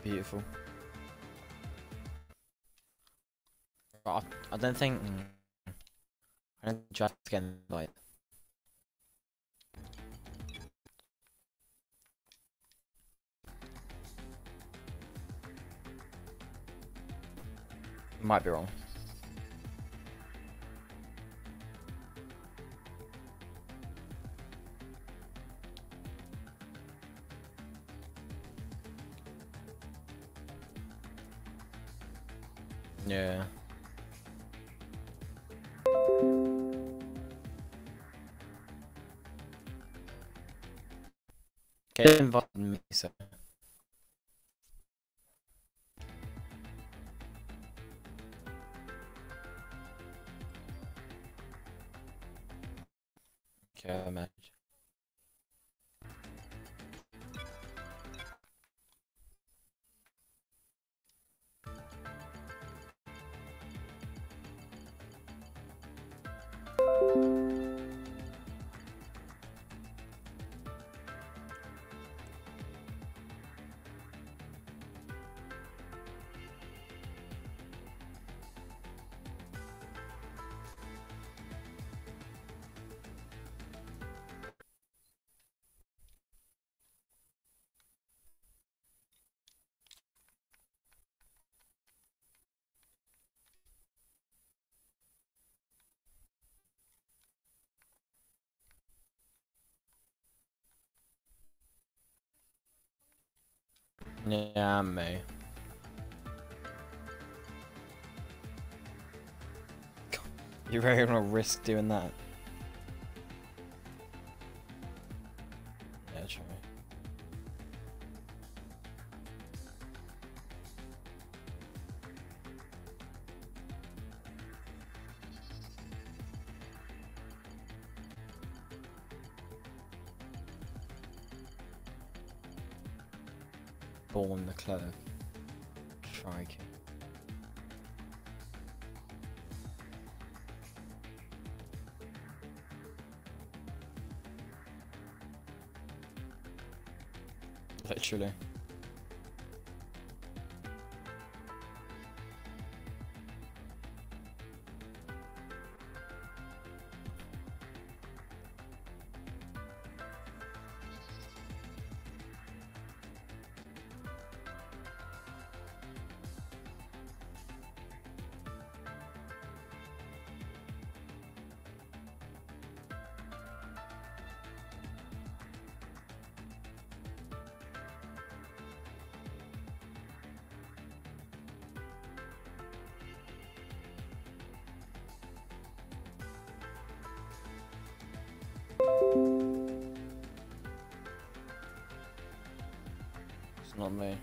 beautiful. But I don't think I don't try to get like might be wrong. Yeah. Okay, invited me, so okay, I imagine. Yeah, I may. You're really gonna risk doing that? Yeah, true. Born the clerk. Crikey. Literally. It's not me.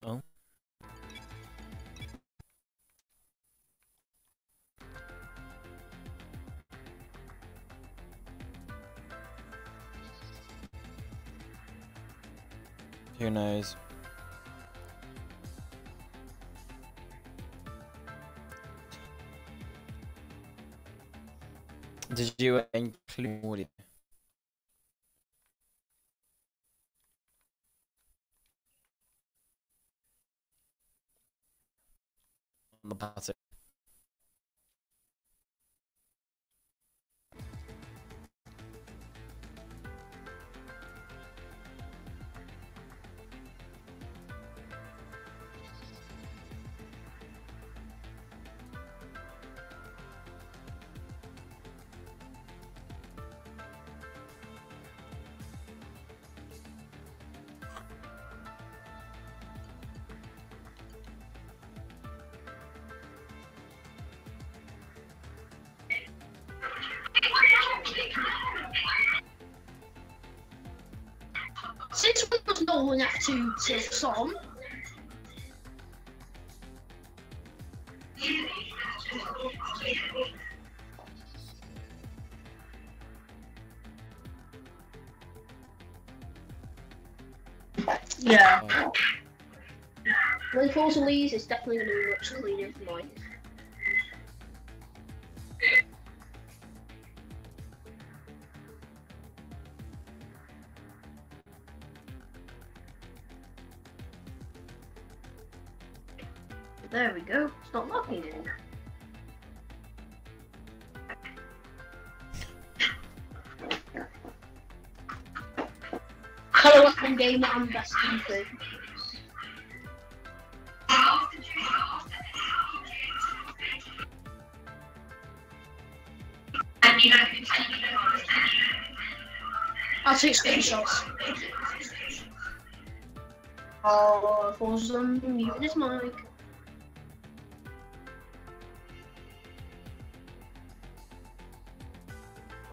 Oh. Who knows? Did you include audio on the button? goal in F2 to Tom. Yeah. When it falls to Leeds, it's definitely going to be much cleaner for mine. There we go. It's not locking anymore. Hello, one game that I'm best in. I'll take screenshots. Oh, For's muting his mic.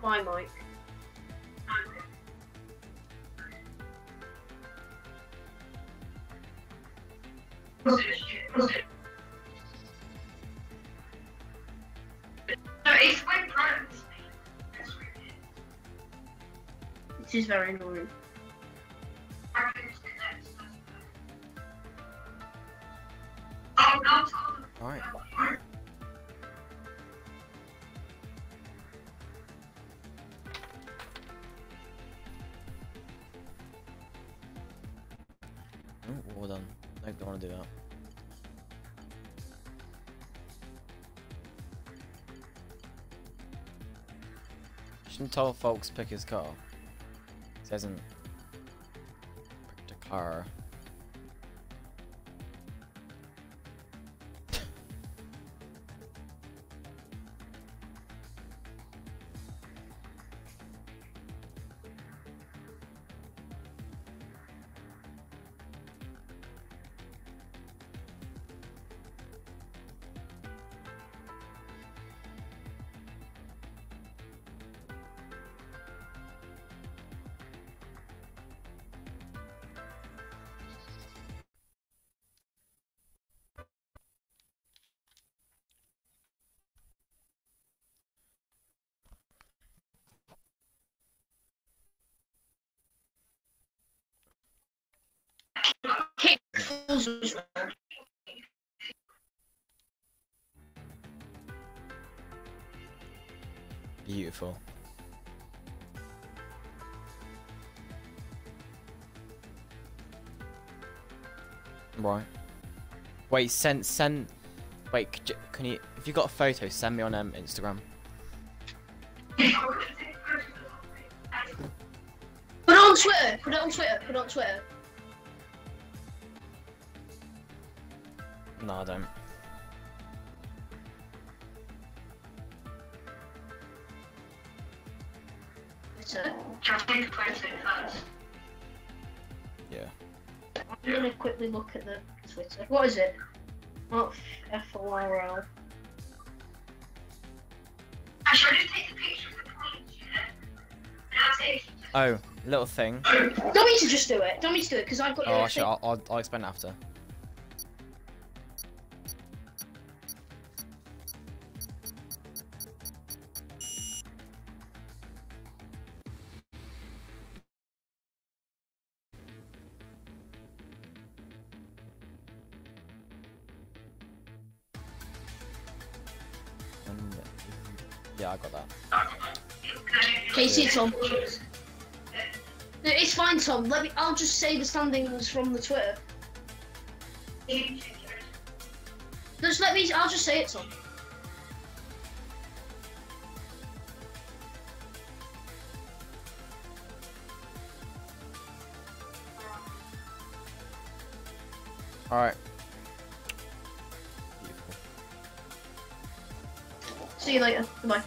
My mic. This is very annoying. Alright. Oh, well done. I don't want to do that. Shouldn't tell folks pick his car. He hasn't picked a car. Beautiful. Right. Wait, send. Wait, can you? If you got a photo, send me on Instagram. Put it on Twitter. Put it on Twitter. Put it on Twitter. No, I don't. Yeah. I'm gonna quickly look at the Twitter. What is it? Oh, FORL. Oh, little thing. Don't need to just do it. Don't need to do it because I've got. Oh, actually, I'll explain after. Yeah, I got that. Okay, see Tom. No, it's fine, Tom. I'll just say the standings from the Twitter. Just let me. I'll just say it, Tom. All right. See you later. Goodbye.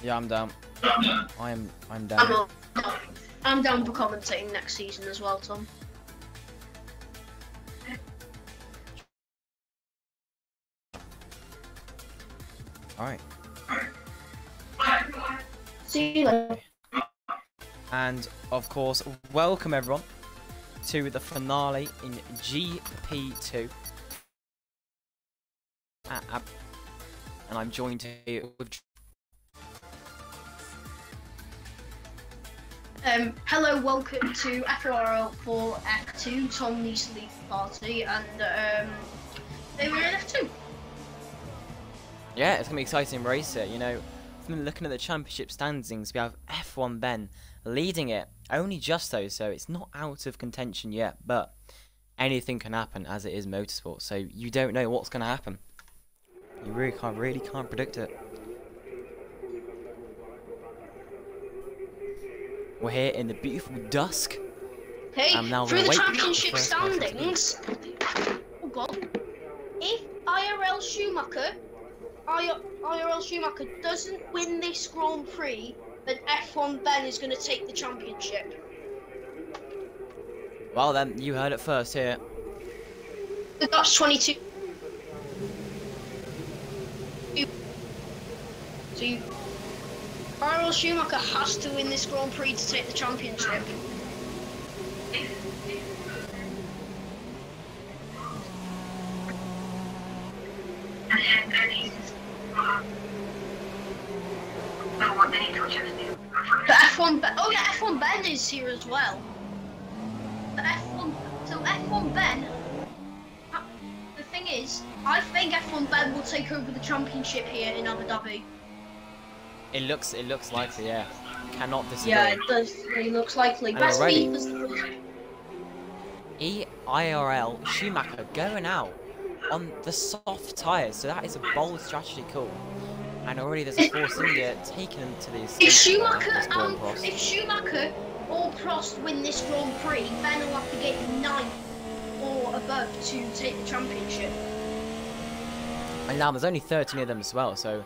Yeah, I'm down. I'm down. I'm down for commentating next season as well, Tom. All right. See you later. And of course, welcome everyone to the finale in GP2. And I'm joined here with... Hello, welcome to FORL for F2. Tom needs to leave the party, and they were in F2. Yeah, it's gonna be an exciting race here. You know, from looking at the championship standings, we have F1 Ben leading it, only just though, so it's not out of contention yet. But anything can happen, as it is motorsport. So you don't know what's gonna happen. You really can't predict it. We're here in the beautiful dusk. Okay, now through the wait championship for the first standings. Oh God! If IRL Schumacher doesn't win this Grand Prix, then F1 Ben is going to take the championship. Well then, you heard it first here. That's 22. So IRL Schumacher has to win this Grand Prix to take the championship. But F1 Ben, oh yeah, F1 Ben is here as well. But F1 Ben, the thing is, I think F1 Ben will take over the championship here in Abu Dhabi. It looks likely, yeah. Cannot disagree. Yeah, it does. It looks likely. And Best already, beat was the IRL Schumacher going out on the soft tyres, so that is a bold strategy call. And already there's a Force India taking them to these. If Schumacher or Prost win this Grand Prix, Ben will have to get 9th or above to take the championship. And now there's only 13 of them as well, so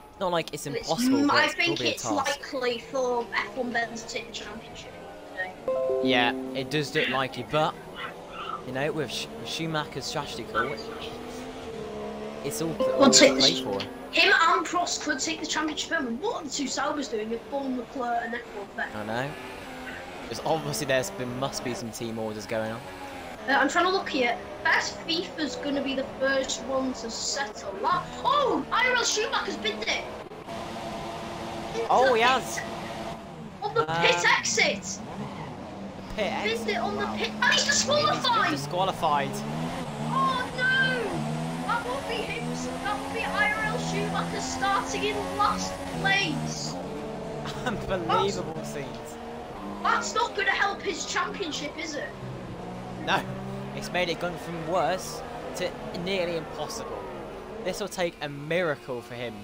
it's not like it's impossible. I but think it's likely for F1 Ben to take the championship today. Yeah, it does look likely, but you know, with Schumacher's strategy call, it's all play for. Him and Prost could take the championship over. What are the two Saubers doing with FORL, Leclerc and F1 Ben? I know. Because obviously must be some team orders going on. I'm trying to look here. Best FIFA's going to be the first one to settle that. Oh, IRL Schumacher's been there. Oh, he has. On the pit exit. The pit exit. Been on the pit, and he's disqualified. He's disqualified. Oh no! That will be him. That will be IRL Schumacher starting in last place. Unbelievable scenes. That's not going to help his championship, is it? No, it's made it gone from worse to nearly impossible. This will take a miracle for him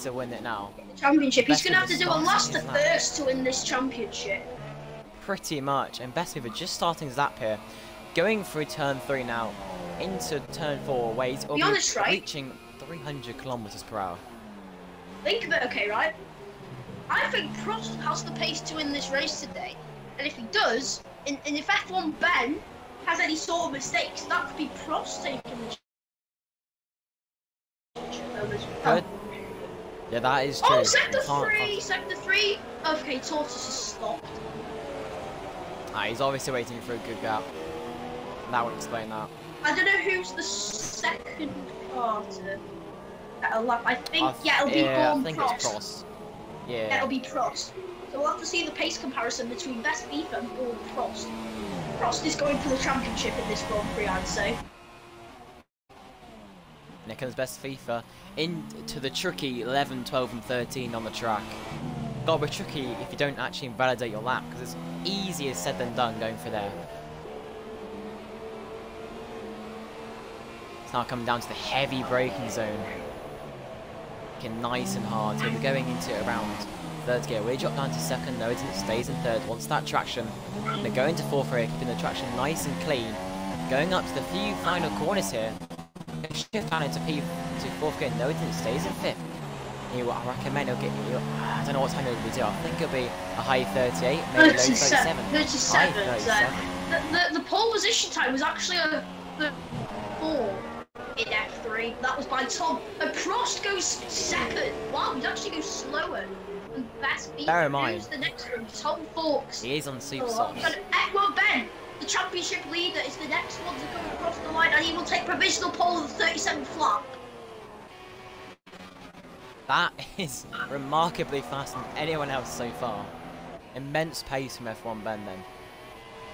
to win it now. The championship. He's going to have to do a last to first to win this championship. Pretty much. And best Viva just starting his lap here, going through turn 3 now into turn 4. Wait, will be honest, right? Reaching 300 kilometers per hour. Think of it, okay, right? I think Prost has the pace to win this race today, and if he does, and if F1 Ben has any sort of mistakes, that could be Prost taking the Good. Yeah, that is true. Oh, sector 3! Okay, Tortoise has stopped. He's obviously waiting for a good gap. That would explain that. I don't know who's the second car to that lap. I think, yeah, it'll be Prost. It's Prost. Yeah. It'll be Prost. So we'll have to see the pace comparison between Best FIFA and Prost. Prost is going for the championship in this Grand Prix, I'd say. And here comes Best FIFA into the tricky 11, 12 and 13 on the track. Gotta be tricky if you don't actually invalidate your lap, because it's easier said than done going for there. It's now coming down to the heavy braking zone. Looking nice and hard. So we're going into around third gear. We drop down to second, no, it stays in third. Wants that traction. And they're going to fourth gear, keeping the traction nice and clean. Going up to the few final corners here. Shift down into fourth gear, no, it stays in fifth. I recommend he'll get you. I don't know what time he'll be doing. I think it'll be a high 38, maybe low 37. 37. High 37. The pole position time was actually a 4 in F3. free. That was by Tom. And Prost goes second. Wow, he actually goes slower. And best beat. Bear in mind, who's the next one? Tom Fawkes. he is on super softs. And F1 Ben, the championship leader, is the next one to come across the line, and he will take provisional pole of the 37th lap. That is remarkably faster than anyone else so far. Immense pace from F1 Ben then.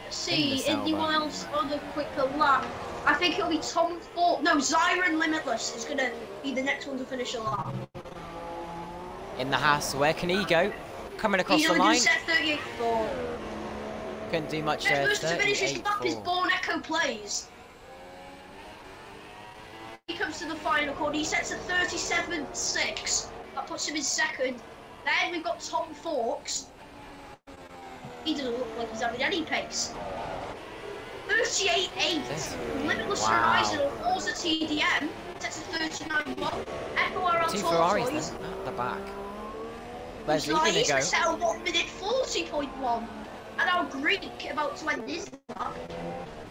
Let's see, anyone else on a quicker lap? I think it'll be Tom Fawkes. No, Zyron Limitless is going to be the next one to finish a lap. In the Haas, where can he go? Coming across He's the line. set 38.4. Couldn't do much there. Next person to finish his lap is Born Echo Plays. He comes to the final corner. He sets a 37.6. That puts him in second. Then we've got Tom Fawkes. He doesn't look like he's having any pace. 38.8. Limitless Horizon or Forza TDM sets a 39.1. FORL Two Ferraris then at the back. Where's he gonna go? Set a 1 minute 40.1. And our Greek about to end his lap.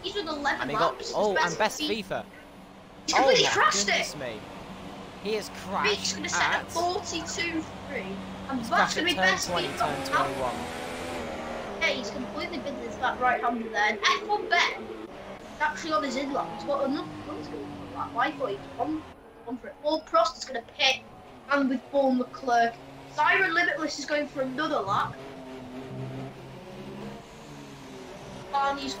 He's with 11 and he laps. got, and best FIFA. He's completely crashed it. Me. He has crashed. Greek's going to set at 42.3. And he's that's going to be turn best 20, turn 21. Yeah, he's completely been into that right-hander there. And F1 Ben, actually on his in-lap, he's got enough runs going on that. I thought he'd gone for it. Paul Prost is going to pit, and with Paul McClurk. Siren Limitless is going for another lap. And he's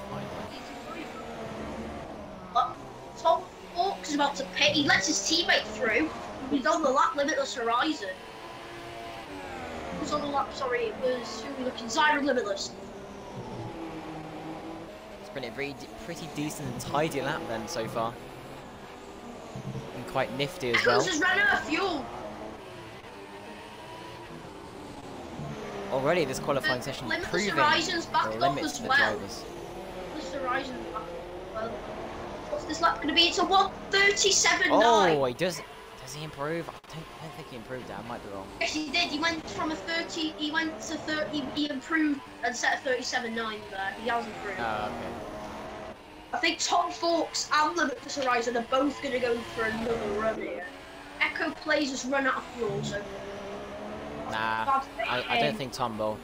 Tom Fawkes is about to pit. He lets his teammate through. He's on the lap. Limitless Horizon. Who's on the lap? Sorry, it was who were we looking? Zyron Limitless. It's been a pretty decent and tidy lap then so far. And quite nifty as well. Echoes has run out of fuel. Already this qualifying session proving Horizon's backed the up limits as for the well. drivers. Limitless Horizon's backed up as well. What's this lap going to be? It's a 1:37.9. Oh, he does. Does he improve? I don't think he improved that. I might be wrong. Yes, he did. He went from a 30. He went to 30. He improved and set a 37.9 there. He has improved. Oh, okay. I think Tom Fawkes and Limitless Horizon are both going to go for another run here. Echo Plays has run out of fuel, so. Nah, I don't think Tom will.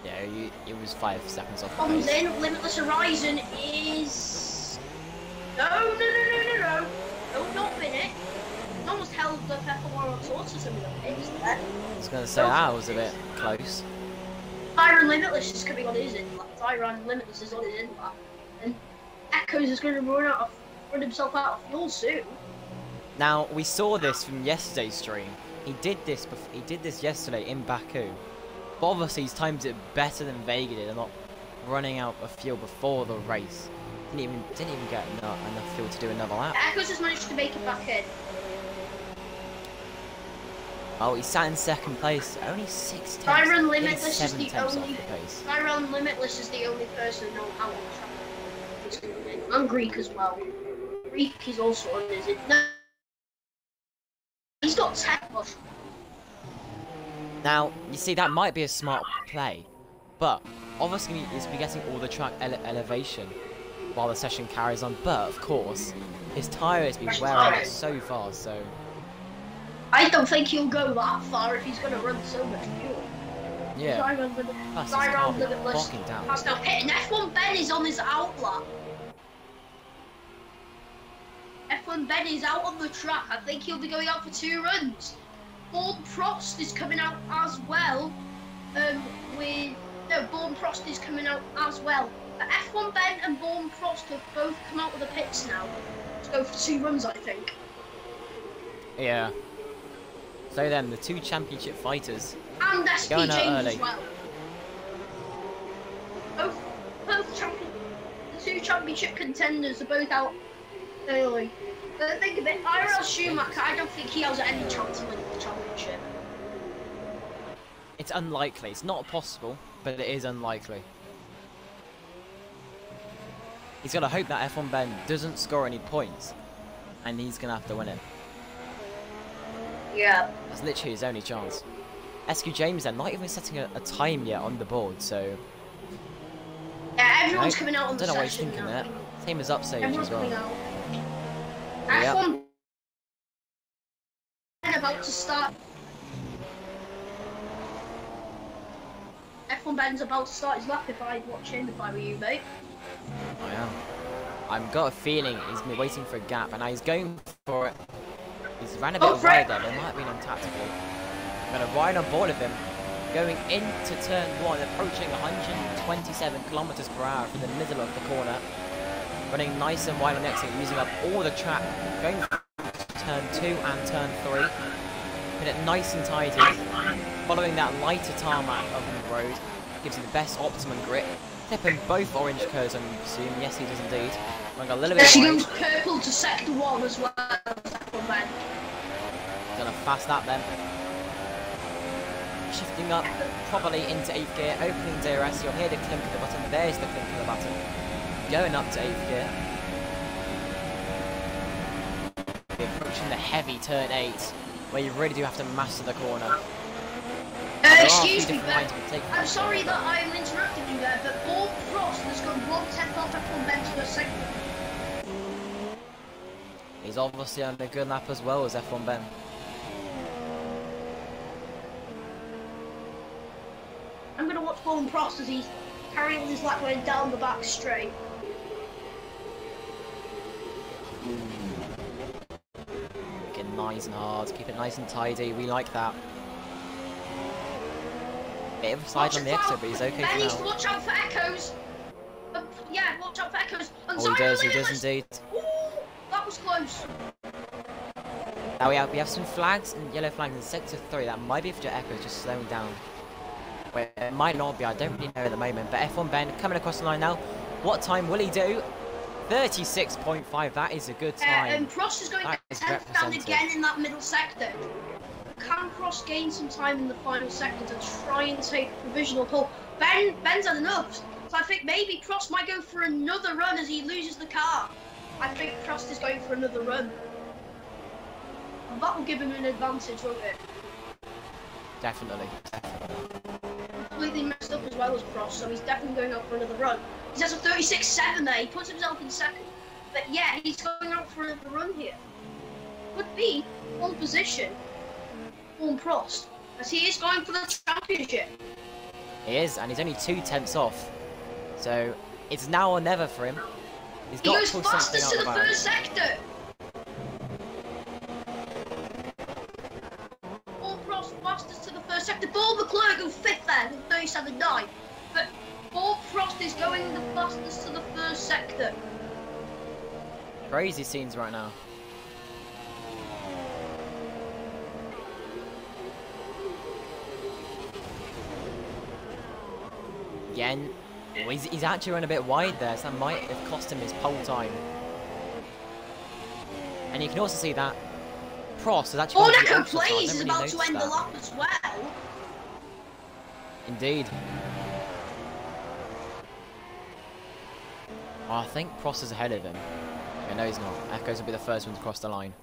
Yeah, he was 5 seconds off. Comes in. Limitless Horizon is. No. No, not been it. Almost held the FORL torch to some of the pits there. I was going to say that was a bit close. Tyron Limitless is coming on his in-lap. Tyron Limitless is on his in-lap. And Echoes is going to run himself out of fuel soon. Now, we saw this from yesterday's stream. He did this yesterday in Baku. But obviously he's timed it better than Vega did and not running out of fuel before the race. Didn't even get enough fuel to do another lap. Echoes has managed to make it back in. Oh, he sat in second place. Only 6 tenths. Tyron Limitless is the tenths only. off the pace. Tyron Limitless is the only person who knows how to he's going to win. And Greek as well. Greek is also on his. No, he's got 10 push. Now, you see, that might be a smart play, but obviously he's be getting all the track elevation while the session carries on. But of course, his tyre has been wearing out so far, so. I don't think he'll go that far if he's going to run so much fuel. Yeah. Tyron Limitless has now hit, and F1 Ben is on his outlap. F1 Ben is out on the track. I think he'll be going out for 2 runs. Born Prost is coming out as well. Born Prost is coming out as well. But F1 Ben and Born Prost have both come out of the pits now to go for 2 runs, I think. Yeah. So then, the 2 championship fighters and SP going out James early. as well. The 2 championship contenders are both out early. But think of it, IRL Schumacher, I don't think he has any chance of winning the championship. It's unlikely. It's not possible, but it is unlikely. He's got to hope that F1 Ben doesn't score any points, and he's going to have to win it. Yeah. That's literally his only chance. SQ James then, not even setting a time yet on the board, so. Yeah, everyone's coming out on the session. I don't know what he's session thinking now. there. Same as Upstage Everyone's as well. coming out. Yep. F1 to start. F1 Ben's about to start his lap if I'd watch him if I were you, mate. I am. I've got a feeling he's been waiting for a gap, and now he's going for it. He's ran a bit wide there, but it might have been untactical. I'm going to ride on board of him. Going into turn 1, approaching 127 kilometers per hour from the middle of the corner. Running nice and wide on the exit, using up all the track. Going for turn 2 and turn 3. Put it nice and tidy. Following that lighter tarmac of the road. Gives you the best optimum grip. Clipping both orange curves, I assume. Yes, he does indeed. Running a little bit she wide. goes purple to sector 1 as well. F1 Ben. Gonna fast that then. Shifting up properly into 8th gear, opening DRS, you'll hear the clink of the button, there's the clink of the button. Going up to 8th gear. We're approaching the heavy turn 8, where you really do have to master the corner. Excuse me, Ben. I'm sorry that I'm interrupting you there, but Paul Frost has gone 1/10 off F1 Ben to a second. He's obviously on a good lap as well as F1 Ben. I'm going to watch Paul Frost as he's carrying his lap going down the back straight. Making nice and hard, keep it nice and tidy, we like that. Bit of a slide on the exit, but he's okay Ben for needs to now. watch out for echoes. Yeah, watch out for echoes. And Oh, he does indeed. Ooh, that was close. Now we have some flags and yellow flags in sector 3. That might be for your echoes just slowing down. Well, it might not be, I don't really know at the moment. But F1 Ben coming across the line now. What time will he do? 36.5, that is a good time. And Prost is going 10th down again in that middle sector. Can Prost gain some time in the final sector to try and take provisional pole? Ben's had enough. So I think maybe Prost might go for another run as he loses the car. I think Prost is going for another run. And that will give him an advantage, won't it? Definitely. Completely messed up as well as Prost, so he's definitely going out for another run. He has a 36.7 there, he puts himself in second. But yeah, he's going out for another run here. Could be one position for Prost, as he is going for the championship. He is, and he's only 2/10 off. So it's now or never for him. He's He got goes to pull something fastest out to of the the bag. first sector. Paul Prost fastest to the first sector. Paul Leclerc goes 5th there with 37.9. But Paul Prost is going the fastest to the first sector. Crazy scenes right now. Again, well, he's actually run a bit wide there, so that might have cost him his pole time. And you can also see that Prost has actually gone to the ultra, so I Plays don't is really about notice to end the that. lap as well. Indeed. Oh, I think Prost is ahead of him. Yeah, no, he's not. Echoes will be the first one to cross the line.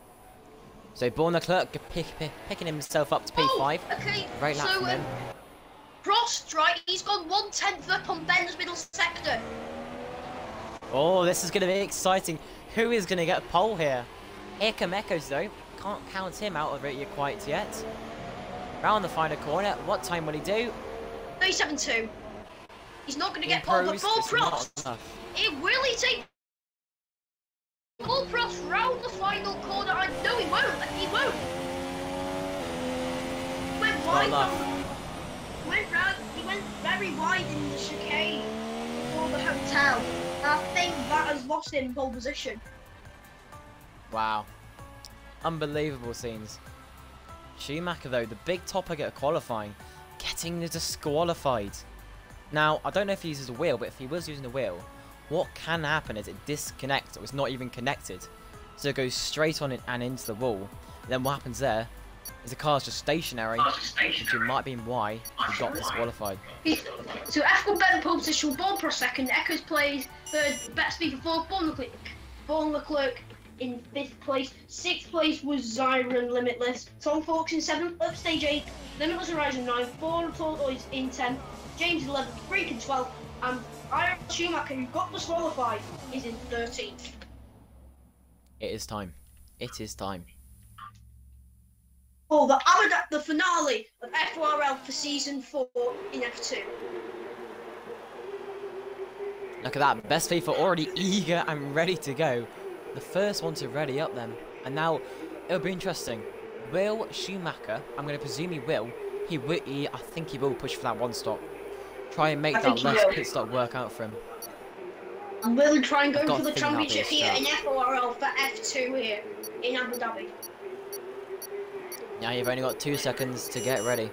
So Born Leclerc picking himself up to P5. Oh, okay. Great lap from him. Prost, right? He's gone 1/10 up on Ben's middle sector. Oh, this is going to be exciting. Who is going to get a pole here? Here come Echoes though. Can't count him out of it quite yet. Round the final corner. What time will he do? 37.2. He's not going to get pole, but Paul Prost. Will he take Paul Prost round the final corner? No, he won't. He won't. He went wide. He went very wide in the chicane before the hotel. And I think that has lost him pole position. Wow. Unbelievable scenes. Schumacher though, the big topic at qualifying, getting disqualified. Now, I don't know if he uses a wheel, but if he was using a wheel, what can happen is it disconnects or it's not even connected. So it goes straight on it and into the wall. And then what happens there is the car's just stationary, which might be why he got disqualified. So F1 Ben pole position, Born Prost second, Echoes plays third, better speed for fourth, Born Leclerc in 5th place, 6th place was Zyron Limitless, Tom Fawkes in 7th, up stage 8, Limitless Horizon 9, Born Tortoise in 10th, James 11th, Freak in 12th, and Aaron Schumacher, who got disqualified, is in 13th. It is time. It is time. Oh, the finale of FORL for Season 4 in F2. Look at that, Best FIFA already eager and ready to go. The first one to ready up then. And now, it'll be interesting. Will Schumacher, I'm going to presume he will, I think he will push for that one stop. Try and make that last pit stop work out for him. And will try and go for the championship here in FORL for F2 here in Abu Dhabi. Now you've only got 2 seconds to get ready.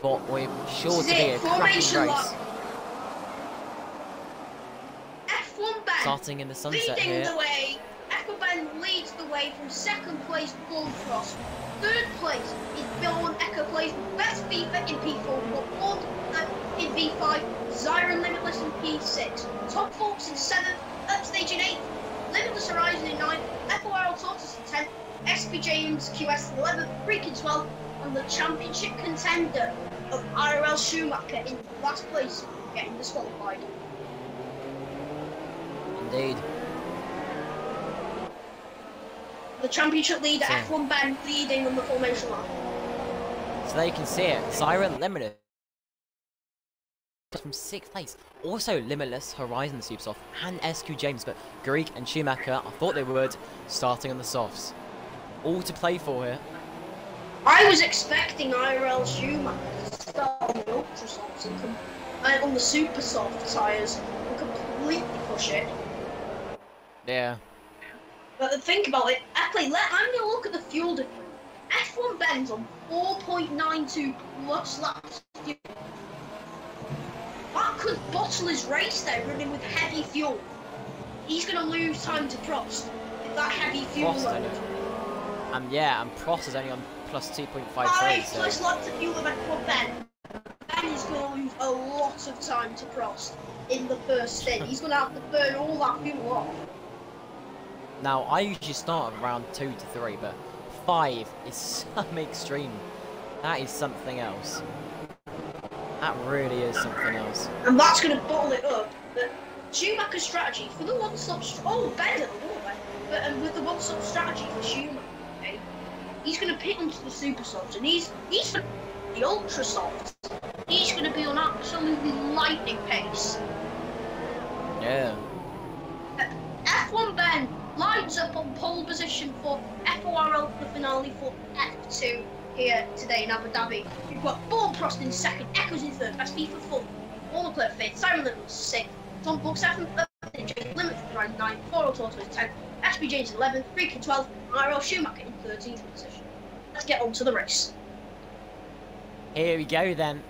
But we're sure to be a cracking race. F1 Ben starting in the sunset leading here. The way. F1 Ben leads the way from second place, Paul Cross. Third place is Bill Echo plays Best FIFA in P4, but fourth in V5, Zyron Limitless in P6. Top Forks in 7th, Upstage in 8th, Limitless Horizon in 9th, FORL Tortoise in 10th, SP James QS in 11th, Freak in 12th, and the championship contender of IRL Schumacher in last place, getting disqualified. Indeed. The championship leader, F1 Ben, leading on the formation line. So there you can see it. Zyron Limitless from 6th place. Also Limitless, Horizon Supersoft, and SQ James, but Greek and Schumacher, I thought they would, starting on the softs. All to play for here. I was expecting IRL Schumacher to start on the Ultra Softs and on the Super Soft tyres and completely push it. Yeah. But think about it, I'm going to look at the fuel difference. F1 Ben's on 4.92 plus laps of fuel. That could bottle his race there, running with heavy fuel. He's going to lose time to Prost with that heavy fuel load. Yeah, and Prost is only on plus 2.53. 5 plus laps of fuel of F1 Ben. Ben is going to lose a lot of time to Prost in the first stint. He's going to have to burn all that fuel off. Now, I usually start around 2 to 3, but 5 is some extreme. That is something else. That really is something else. And that's going to bottle it up. But Schumacher's strategy for the one-stop... Oh, Ben's at the wall there. But with the one-stop strategy for Schumacher, okay, he's going to pit onto the Super Softs, and he's for the Ultra Softs. He's going to be on absolutely lightning pace. Yeah. F1 Ben lines up on pole position for FORL the finale for F2 here today in Abu Dhabi. We've got Paul Prost in 2nd, Echoes in 3rd, that's FIFA 4th, All Clear 5th, Simon Limitless 6th, Tom Book 7th, Limit for 9th, FORL Tortoise 10th, SP James 11th, Freak in 12th, and IRL Schumacher in 13th position. Let's get on to the race. Here we go then.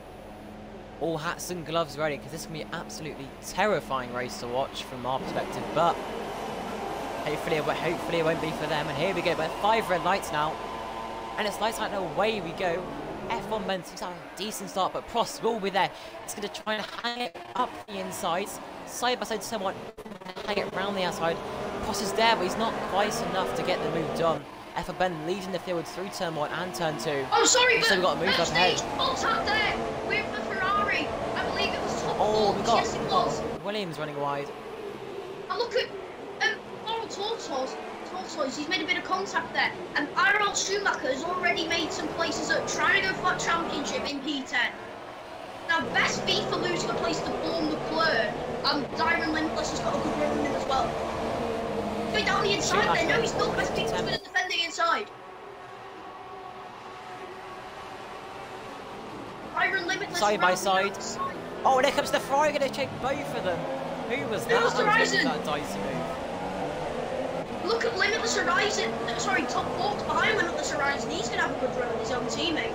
All hats and gloves ready, because this is going to be an absolutely terrifying race to watch from our perspective, but hopefully it won't be for them. And here we go, but 5 red lights now. And it's lights out and away we go. F1 Ben seems to have a decent start, but Prost will be there. It's going to try and hang it up the insides, side by side to someone, hang it round the outside. Prost is there, but he's not quite enough to get the move done. F1 Ben leading the field through turn 1 and turn 2. Oh, sorry, so we've got to move up ahead. Full tap there with the Ferrari. I believe it was top 4. We got, yes, it was. Williams running wide. And look at Laurel Tortoise, he's made a bit of contact there. And IRL Schumacher has already made some places up, trying to go for that championship in P10. Now, Best FIFA losing a place to Paul McClure, and Zyron Limitless has got a good run in him as well. Going down the inside there, no, he's still Best FIFA's going to defend the inside. Zyron Limitless side by side. Oh, and here comes the Ferrari, going to check both of them. Who was that? Limitless Horizon. That dicey move. Look at Limitless Horizon. Sorry, Top Forks behind Limitless Horizon. He's going to have a good run with his own teammate.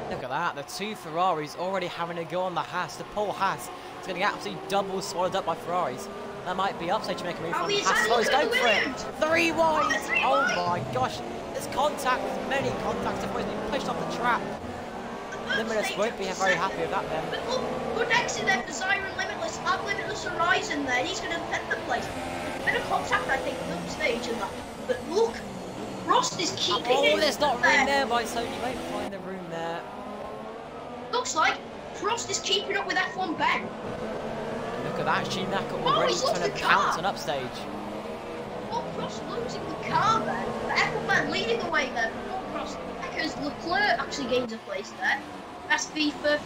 Look at that. The 2 Ferraris already having a go on the Haas. The Paul Haas is going to get absolutely double swallowed up by Ferraris. That might be upside to make a move from Haas. Oh, he's going for it. 3 wide. Oh my gosh. There's contact. There's many contacts. Everyone's been pushed off the track. Limitless won't be very happy with that then. But look, good exit there for Zyron Limitless. And Limitless Horizon there. He's going to defend the place. Bit of contact, I think, on the stage and that. But look, Prost is keeping it. Oh, there's not room there, by so you won't find the room there. Looks like Prost is keeping up with F1 Ben. And look at that, Schumacher already trying to pounce on upstage. Oh, Prost losing the car there. But F1 Ben leading the way there. Oh, Prost, Echoes because Leclerc actually gains a place there. SP for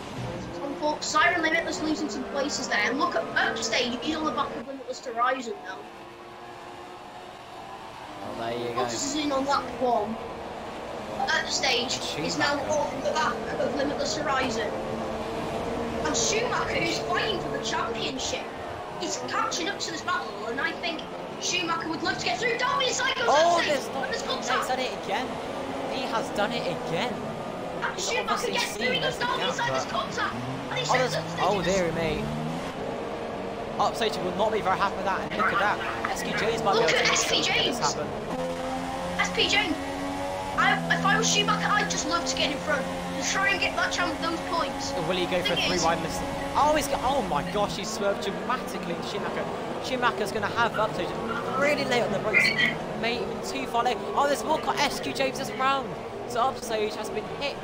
Tom Forks. Siren Limitless losing some places there. And look at upstage, he's on the back of Limitless Horizon now. Well, there you go. Bottas is in on lap 1. At the stage, is now off the back of Limitless Horizon. And Schumacher, who's fighting for the championship, is catching up to this battle, and I think Schumacher would love to get through. Dhabi Cycles He's done it again. He has done it again. And Schumacher gets through, he does Dhabi Cycles contact. And he says oh dear me. Upstage will not be very happy with that, and look at that. SPJ might be able to make this happen. SPJ. If I was Schumacher, I'd just love to get in front. Just try and get that those points. Will he go for a 3-wide mistake? Oh my gosh, he swerved dramatically. Schumacher's going to have upstage really late on the brakes. Maybe even too far late. Oh, there's more got SQ James this round. So upstage has been hit.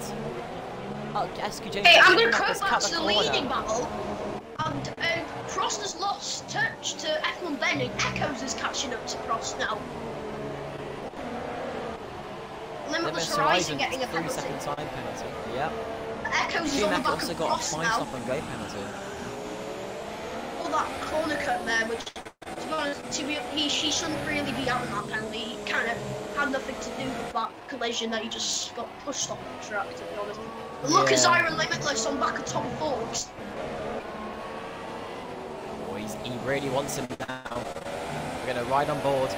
SQ James. Hey, I'm going to cut back to the leading battle. And Prost has lost touch to F1 Ben, and Echoes is catching up to Prost now. Limitless Horizon getting a penalty. 3-second time penalty. Yep. Echoes is on the back of also got a Prost fine now. stop and go penalty. All that corner cut there, which, to be honest, he shouldn't really be out on that penalty. He kind of had nothing to do with that collision that he just got pushed off the track, to be honest. But look at Zyron Limitless on back of Tom Forks. Oh, he really wants him now. We're going to ride on board.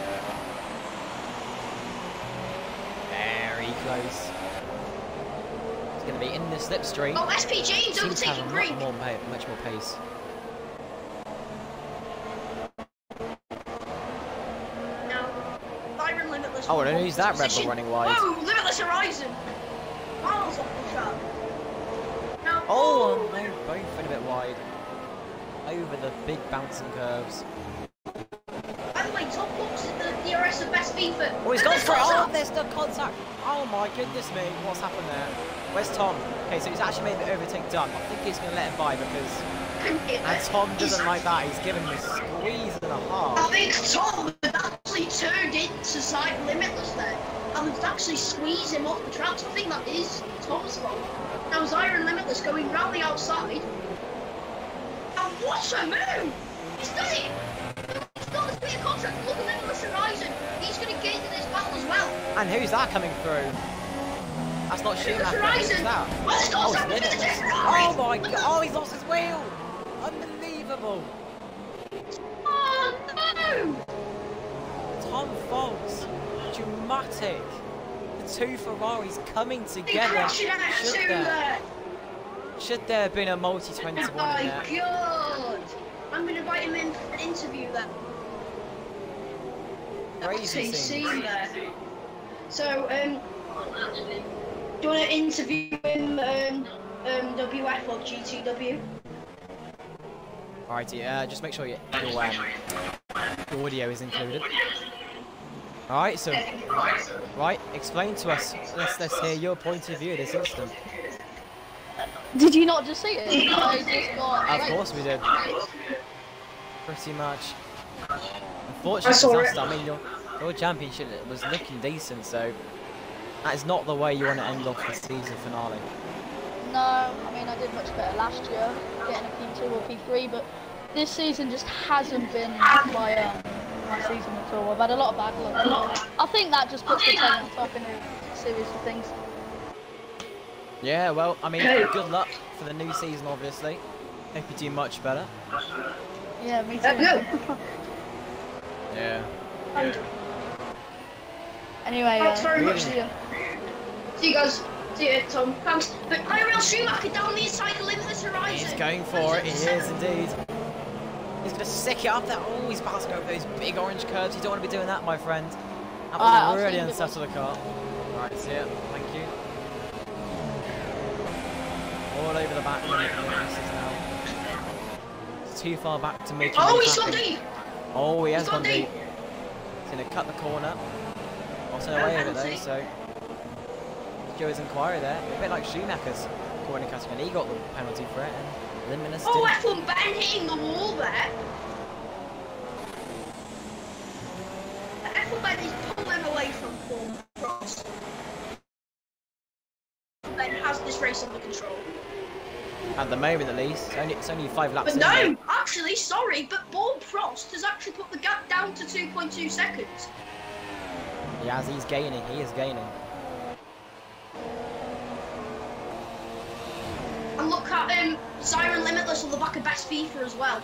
Close. It's going to be in the slipstream. Oh, SP James overtaking Green. Much more pace. Now, Byron Limitless. Oh, and who's that Red Bull running wide? Whoa, Limitless Horizon. Miles off the track. Now, oh, no, both went a bit wide. Over the big bouncing curves. By the way, Tom Forks is the DRS of best FIFA. Oh, he's gone for it. Oh, there's the contact. Oh my goodness me, what's happened there? Where's Tom? Okay, so he's actually made the overtake done. I think he's going to let him by because... And Tom doesn't like that. He's giving him a squeeze and a half. I think Tom had actually turned into side Limitless there. And was actually squeeze him off the track. So I think that is Tom's fault. Now Zyron Limitless going round the outside. And what a move! He's done it! He's got this bit of contract. Look at Limitless Horizon. He's going to get into this battle as well. And who's that coming through? That's not Schumacher. Who's that? Oh, my god! Oh, he's lost his wheel! Unbelievable! Oh no! Tom Fox, dramatic. The two Ferraris coming together. Should there have been a multi-21 in there? Oh my god! I'm going to invite him in for an interview then. Crazy scene there. So, do you want to interview him, WF or G2W? Alright, just make sure your audio is included. Alright, so, right, explain to us. Let's hear your point of view at this instant. Did you not just see it? Of course we did. Pretty much. Unfortunately, I mean, your championship was looking decent, so that is not the way you want to end off the season finale. No, I mean I did much better last year, getting a P2 or P3, but this season just hasn't been my season at all. I've had a lot of bad luck. I think that just puts the cherry on top in a series of things. Yeah, well, I mean, good luck for the new season, obviously. Hope you do much better. Yeah, me too. Yeah. Anyway, thanks very much. Really? See you guys. See you, Tom. Thanks. But Ariel Schumacher down the inside of Limitless Horizon. He's going for it. He is indeed. He's going to stick it up there. Oh, he's passing over those big orange curves. You don't want to be doing that, my friend. That will really unsettle the car. Right, see ya. Thank you. All over the back. Now. It's too far back to make it. Oh, he's gone deep. Oh, he has gone deep. He's going to cut the corner. Also away with it though, so Joe's inquiry there, a bit like Schumacher's corner cutting, and he got the penalty for it, and Limitless Oh, F1 Ben hitting the wall there. F1 Ben is pulling away from Paul Cross. At the moment, at least. It's only 5 laps. But no, actually, sorry, but Bob Prost has actually put the gap down to 2.2 seconds. Yeah, he's gaining. He is gaining. And look at Siren Limitless on the back of Best FIFA as well.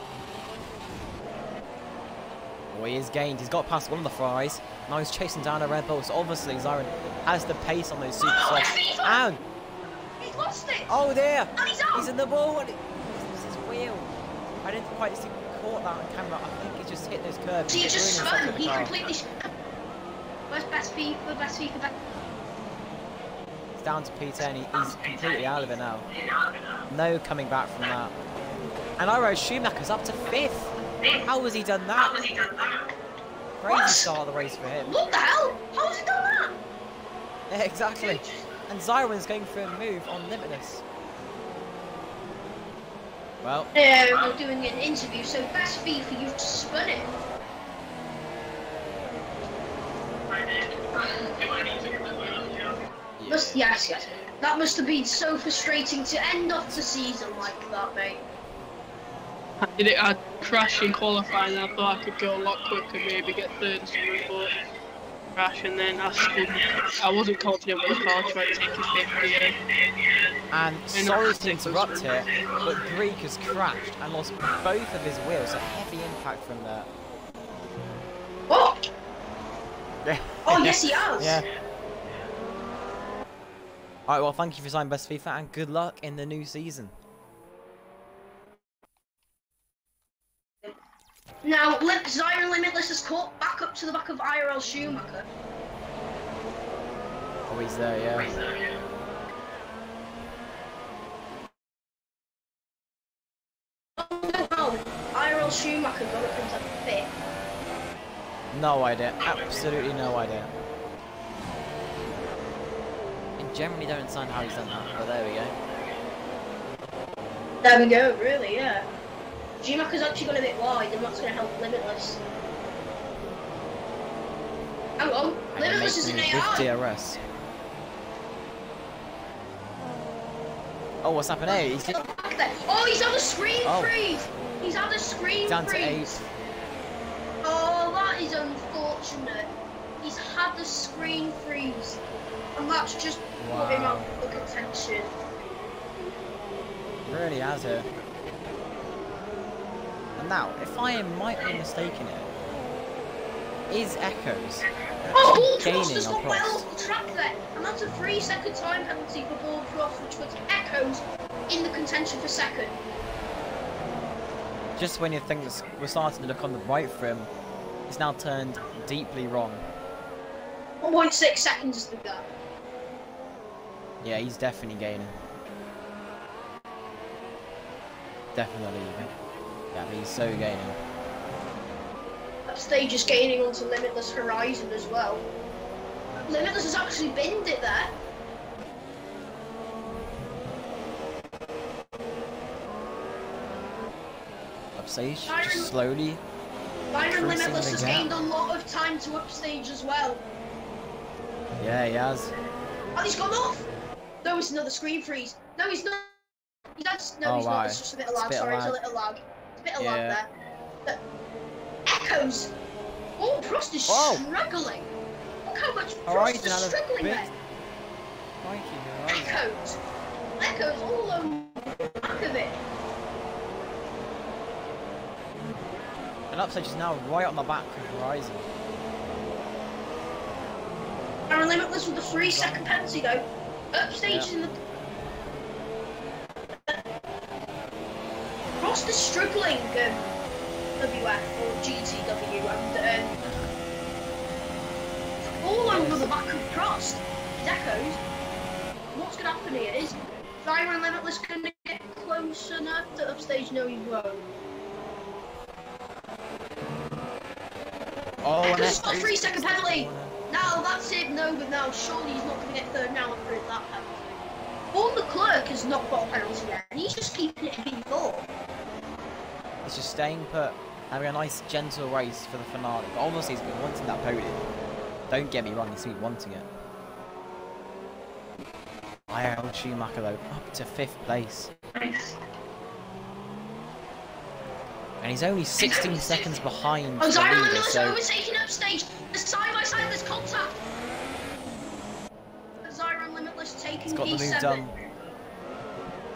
Oh, he is gained. He's got past one of the Ferraris. Now he's chasing down a Red Bull. So obviously, Siren has the pace on those super softs. And he's lost it. Oh dear! And he's out. He's in the wall. And it's his wheel. I didn't quite see caught that on camera. I think he just hit those curbs. So he just spun. He completely spun. Where's Best FIFA? Best FIFA. It's down to P10. He's completely out of it now. No coming back from that. And Iro Schumacher's up to 5th. How has he done that? Crazy start of the race for him. What the hell? How has he done that? Yeah, exactly. And Zyron's going for a move on Limitless. Well. We're doing an interview, so Best FIFA, you've spun it. Yes. That must have been so frustrating to end off the season like that, mate. I'd crash in qualifying. I thought I could go a lot quicker, maybe get third or something, but crash, and then I wasn't confident with the car trying to take his 50. And sorry to interrupt here, but Greek has crashed and lost both of his wheels. A heavy impact from there. What? Oh yes, he has. Yeah. Alright, well, thank you for signing Best FIFA and good luck in the new season. Now, Siren Limitless has caught back up to the back of IRL Schumacher. Oh, he's there, yeah. I don't know how IRL Schumacher got up into 5th. No idea. Absolutely no idea. I generally don't understand how he's done that, but there we go. There we go, really, yeah. Schumacher's actually gone a bit wide, and that's going to help Limitless. Hang on, Limitless is an AI. DRS. Oh, what's happening? He's he's on a screen freeze! He's had a screen down freeze! To 8. Oh, that is unfortunate. He's had the screen freeze. And that's just put him out of contention. Really has it. And now, if I might be mistaken here, is Echoes gaining on Prost? Well Prost? off the track there, and that's a 3-second time penalty for Ball Prost, which puts Echoes in the contention for second. Just when you think we're starting to look on the right for him, it's now turned deeply wrong. 1.6 seconds is the gap. Yeah, he's definitely gaining. Definitely. Yeah, he's so gaining. That stage is gaining onto Limitless Horizon as well. Limitless has actually binned it there. Upstage, just slowly. Byron Limitless has gained a lot of time to upstage as well. Yeah, he has. And he's gone off! No, it's another screen freeze. No, he's not. He's not. It's just a bit of lag. Sorry, it's a little lag. It's a bit of lag there. But Echoes! Oh, Prost is struggling. Look how much Prost is struggling there. Echoes all on the back of it. And Upstage is now right on the back of Horizon. Aaron Limitless with the 3-second penalty though. Upstage in the... Prost is struggling, WF or GTW, and all over the back of Prost. Echoes. What's going to happen here is Aaron Limitless going to get closer now to Upstage. No, he won't. Oh, and it's got a 3-second penalty. Now that's it. No, but now surely he's not going to get third now after that penalty. Paul Leclerc has not got a penalty yet, and he's just keeping it in P4. He's just staying put, having a nice gentle race for the finale. But honestly, he's been wanting that podium. Don't get me wrong, he's been wanting it. Michael Schumacher though, up to 5th place. And he's only 16 seconds behind the Zyron leader, Limitless so... overtaking upstage. The side by side, there's contact. Zyron Limitless taking He's got the P7. move done.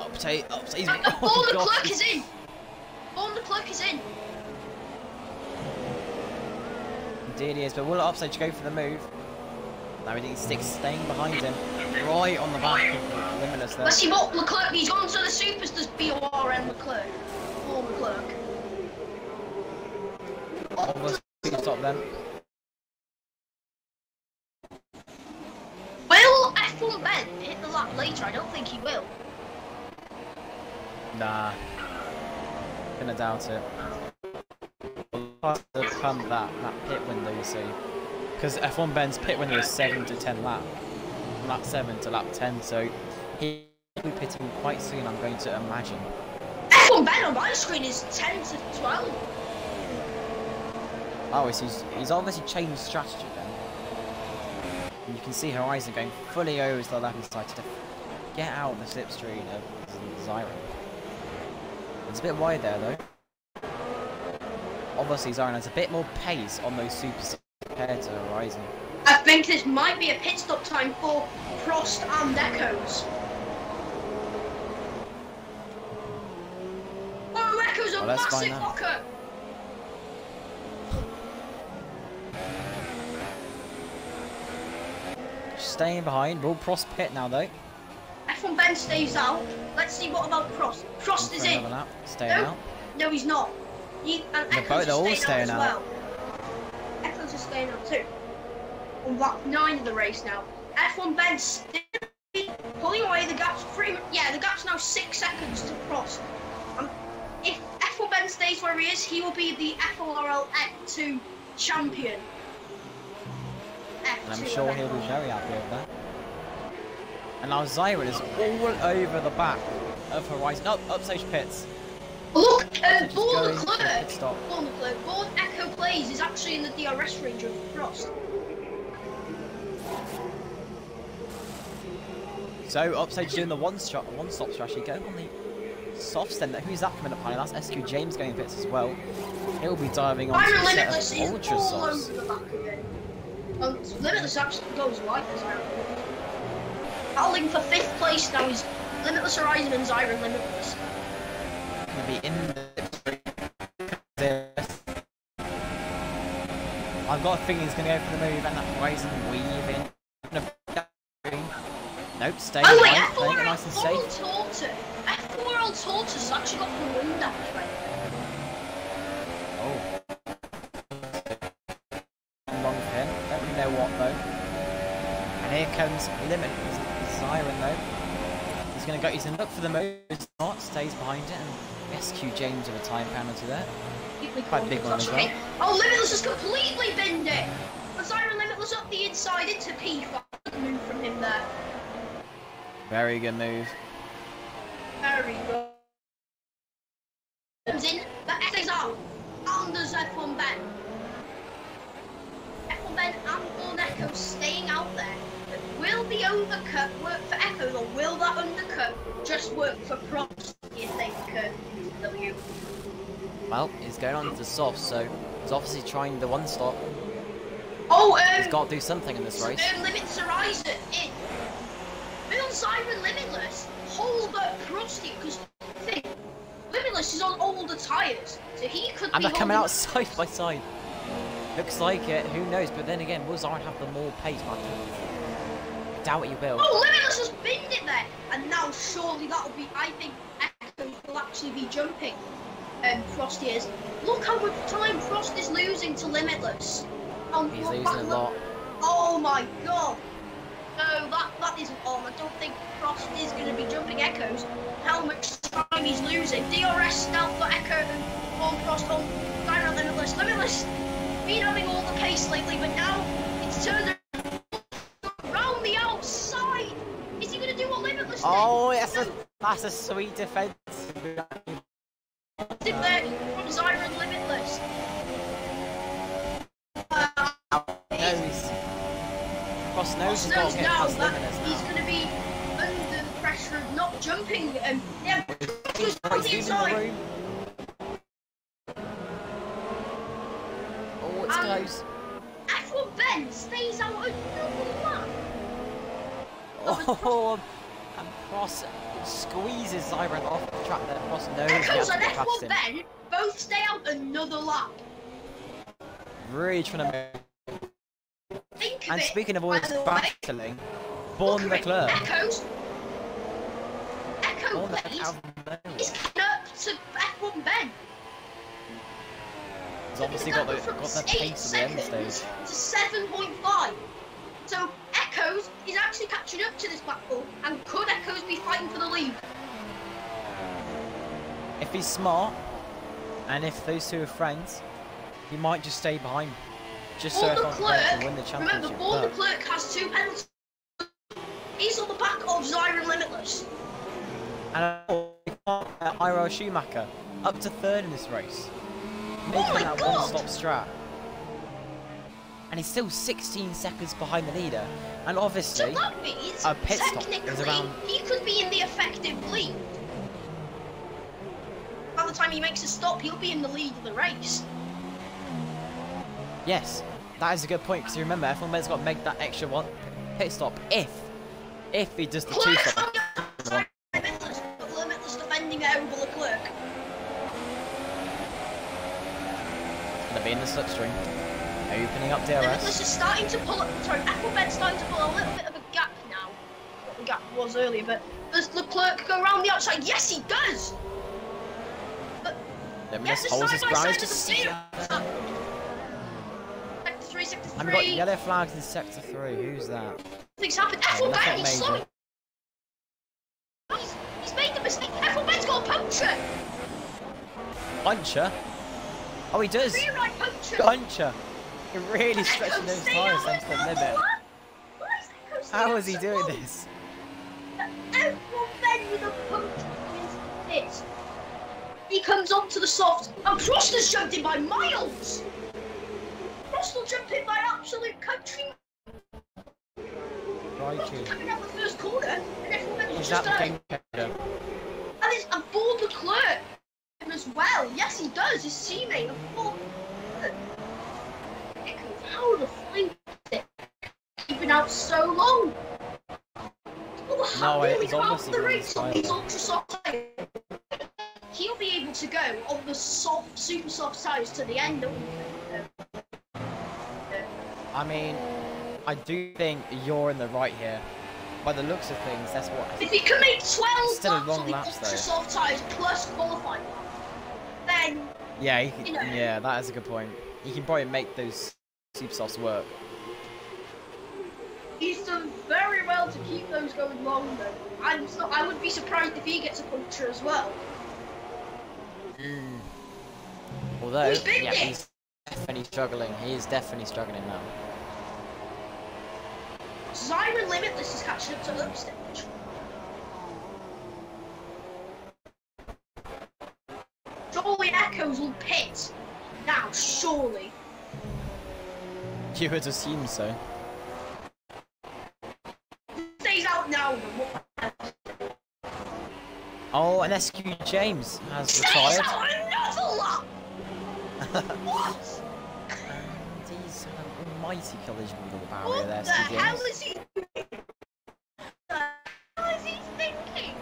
Upstate, upstate. Born the God. clerk is in. Born the clerk is in. Indeed he is, but will upstage go for the move? No, he sticks staying behind him. Right on the back of Limitless there. Let's see what Leclerc, he's gone to the supers, does BORN Leclerc. Or Leclerc. Almost stop them. Will F1 Ben hit the lap later? I don't think he will. Nah. Gonna doubt it. To come that pit window, you see. Because F1 Ben's pit window is 7 to 10 lap. From lap 7 to lap 10, so he'll be pitting quite soon, I'm going to imagine. F1 Ben on my screen is 10 to 12. Oh, so he's obviously changed strategy then. And you can see Horizon going fully over to the left side to get out of the slipstream of Zyron. It's a bit wide there though. Obviously Zyron has a bit more pace on those supers compared to Horizon. I think this might be a pit stop time for Prost and Echoes. Oh, Echoes a massive locker. Staying behind. Will Prost pit now though? F1 Ben stays out. Let's see what about Prost. Prost is in. Staying out. No, he's not. And Echoes they're all is staying staying out as out. well. Echoes is staying out too. On lap 9 of the race now. F1 Ben still pulling away. The gap's the gap's now 6 seconds to Prost. If F1 Ben stays where he is, he will be the FORL F2 champion. And I'm sure he'll be very happy with that. And now Zyron is all over the back of Horizon. Oh, upstage pits. Look, Born Leclerc, Born Echo Plays is actually in the DRS range of Prost. So upstage doing the one-stop strategy, going on the soft stand. Who's that coming up behind? That's SQ James going pits as well. He'll be diving on Byron to Limitless set is of ultra all softs. over the back of it. Limitless actually goes like this. Battling for 5th place now is Limitless Horizon and Zyron Limitless. Gonna be in the... I've got a feeling he's gonna go for the move and that Horizon weave in. Nope, stay behind, playing it nice and safe. F4L Tortoise actually got the wind actually. Oh. Wrong for him. Don't really know what though. And here comes Limitless Zyron though. He's gonna look for the move. Not stays behind it and SQ James with a time penalty there. Quite a big one as well. Oh, Limitless has completely binned it. And Zyron Limitless up the inside into P5. Good move from him there. Very good move. Very good. Comes in, the X's out. And there's F1 Ben. F1 Ben and Born Echo staying out there. But will the overcut work for Echo, or will that undercut just work for Prost if they W? Well, he's going on to the soft, so he's obviously trying the one stop. Oh, he's got to do something in this race. Limits Horizon in. Will Zyron Limitless hold up Prosty? Because Limitless is on older tyres, so he could and be they're coming out side by side. Looks like it, who knows, but then again, will Zyron have the more pace? I doubt he will. Oh, Limitless has binned it there, and now surely that'll be, I think Echoes will actually be jumping Frosty is. Look how much time Frost is losing to Limitless. He's losing a lot. Oh my god. No, that isn't on. I don't think Frost is going to be jumping Echoes. How much time he's losing. DRS now for Echo and on Frost on Zyron Limitless. Limitless been having all the pace lately, but now it's turned around the outside. Is he going to do what Limitless did? Oh, that's a sweet defense. There from Zyron Limitless. Frost knows he's got to get past Limitless now. He's going to be under for not jumping. Yeah, He's on the in the inside. room. Oh, it's close. F1 Ben stays out another lap. Oh, and Prost squeezes Zyron off the track there. Prost knows he has Echoes to and get past F1 him. Ben both stay out another lap. Really trying to move. Think of And it, speaking of all by this the way. battling, Born Look at it. Leclerc. Echoes. Echo Born Ben Leclerc out of nowhere. is up to F1 Ben. He's obviously got the pace at the end stage. To 7.5. So Echoes is actually catching up to this battle, and could Echoes be fighting for the lead? If he's smart, and if those two are friends, he might just stay behind. Just so Born F1 Leclerc, can win the remember, championship. Born But- Leclerc has 2 penalties. He's on the back of Zyron Limitless. And Iro Schumacher up to 3rd in this race, making my that God! one-stop strat. And he's still 16 seconds behind the leader. And obviously, So that means, a pit stop is technically, around. he could be in the effective lead. By the time he makes a stop, he'll be in the lead of the race. Yes, that is a good point, because you remember F1 Ben's got to make that extra one pit stop if he does the 2 Leclerc stop. on the outside, Limitless, but Limitless defending it over Leclerc. Going to be in the slipstream, opening up DRS. Limitless is starting to pull up. Sorry, F1 Ben's starting to pull a little bit of a gap now. What the gap was earlier, but does Leclerc go around the outside? Yes, he does. But Limitless the holds his ground. side-by-side He's just of the field. Sector 3, sector 3. And we've got yellow flags in sector 3. Who's that? Things happen. Oh, F1 Ben, he's nothing slowing. major. He's made the mistake. F1 Ben's got a puncture. Puncher? Oh, he does. Rear right puncture. Puncher. You're really stretching those tyres down to the limit. How is he doing this? F1 Ben with a puncture in his pit. He comes onto the soft, and Prost has jumped in by miles. Prost will jump in by absolute country. Crikey. Coming out the first corner, and F1 Ben Is was that just the done. game changer? And it's a Born Leclerc as well. Yes, he does. His teammate, a Born Leclerc. How the flame is it keeping out so long? No, Nearly it's half obviously the really race on silent. these ultra soft tyres. He'll be able to go on the soft, super soft tyres to the end. I mean, I do think you're in the right here. By the looks of things, that's what. If he can make 12 Still a laps long on the laps, ultra though. soft tyres plus qualifying lap, then Yeah, he can, You know. yeah, that is a good point. He can probably make those super softs work. he's done very well to keep those going long. Though I would be surprised if he gets a puncture as well. Although, He's been yeah, there. he's definitely struggling. He is definitely struggling now. Zyron Limitless is catching up to the stage. Surely Echoes will pit now, surely. You would assume so. Stays out now. Oh, and SQ James has Stays retired. out another lap. What? And he's had an almighty collision with the barrier What there, the SQ hell James. is he doing? What the hell is he thinking?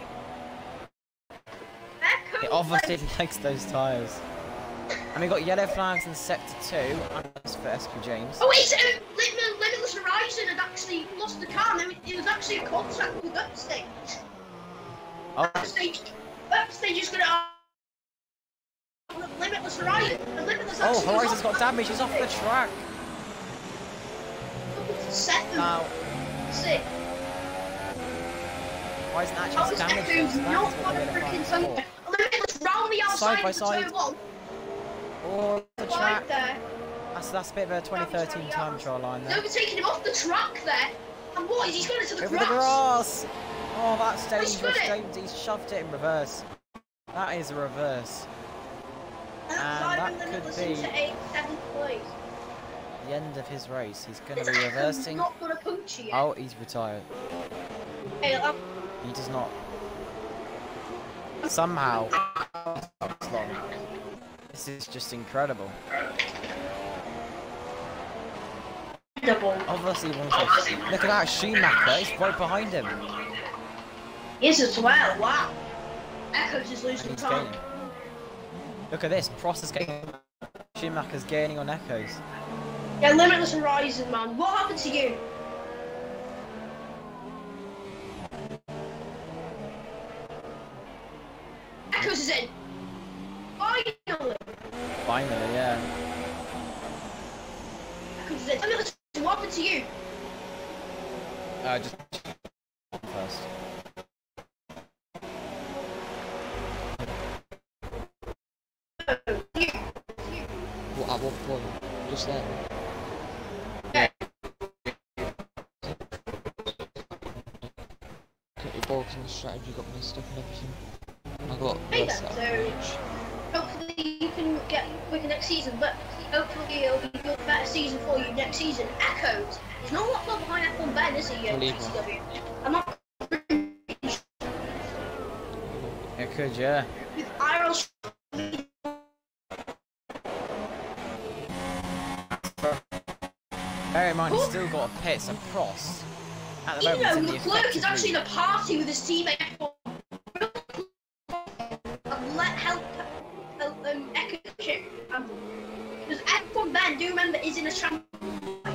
Echoes He obviously likes those tyres. And we got yellow flags in sector 2, and that's for SQ James. Oh wait, Limitless Horizon had actually lost the car, and it was actually a contact with Upstage. Oh, Upstage is going to Limitless Horizon. And Limitless oh, actually Horizon's got damage, he's off the track. Seven. Now, 6. why isn't that How just is damage? Echoes That not is what got a the yellow freaking flag is thunder? Limitless round the outside Side by of the side. turn 1. for. Oh, the Right track. there. That's a bit of a 2013 time trial line He's there. overtaking him off the track there. And what is he's going into the Over grass? the grass! Oh, that's He's dangerous, got it. James. He's shoved it in reverse. That is a reverse. And that could be into 7th place. the end of his race. He's going Is to be Echoes reversing. not got a puncture yet? Oh, he's retired. Hey, He does not. somehow. This is just incredible. Obviously, look at that Schumacher. He's right behind him. Yes, as well. Wow. Echoes is losing He's time. gaining. Look at this. Prost is gaining. Schumacher's gaining on Echoes. Yeah, Limitless Horizon, man. What happened to you? Echoes is in. Finally. Finally, yeah. Echoes is in. Limitless, what happened to you? Just first. What, at what point? Just then? Got your balls and the strategy got messed up and everything. I got Hey less then, that much. hopefully you can get quicker next season, but hopefully it'll be a better season for you next season. Echoes. He's not a lot far behind F1 Ben, is he? GCW. I'm not. It could, yeah. With IRL. Bear in mind, he's still got a pit, so Prost. At the You moment, know, he's in the Leclerc is actually in effective a party with his teammate. And let help Echo shit. Because F1 Ben, do remember, is in a champion. lead.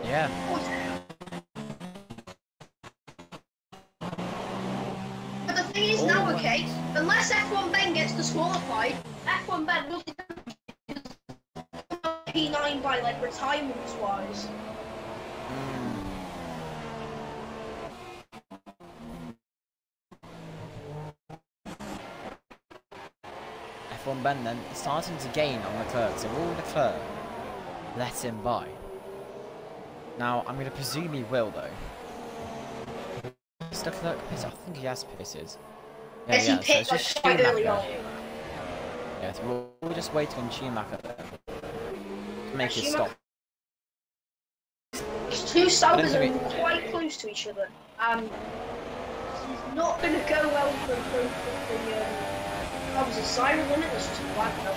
Yeah. But the thing is now, okay, unless F1 Ben gets disqualified, F1 Ben will be P9 by like retirements wise. F1 Ben then starting to gain on Leclerc, so will Leclerc let him by? Now, I'm going to presume he will though. Is Leclerc pitted? I think he has pitted. Yeah, Yes, he so picked it's like just quite early on. Schumacher. Yeah, so we'll just wait on Schumacher there. To make it stop. These two Saubers I are don't think quite close to each other. It's not going to go well for the obviously Siren Limitless was black belt.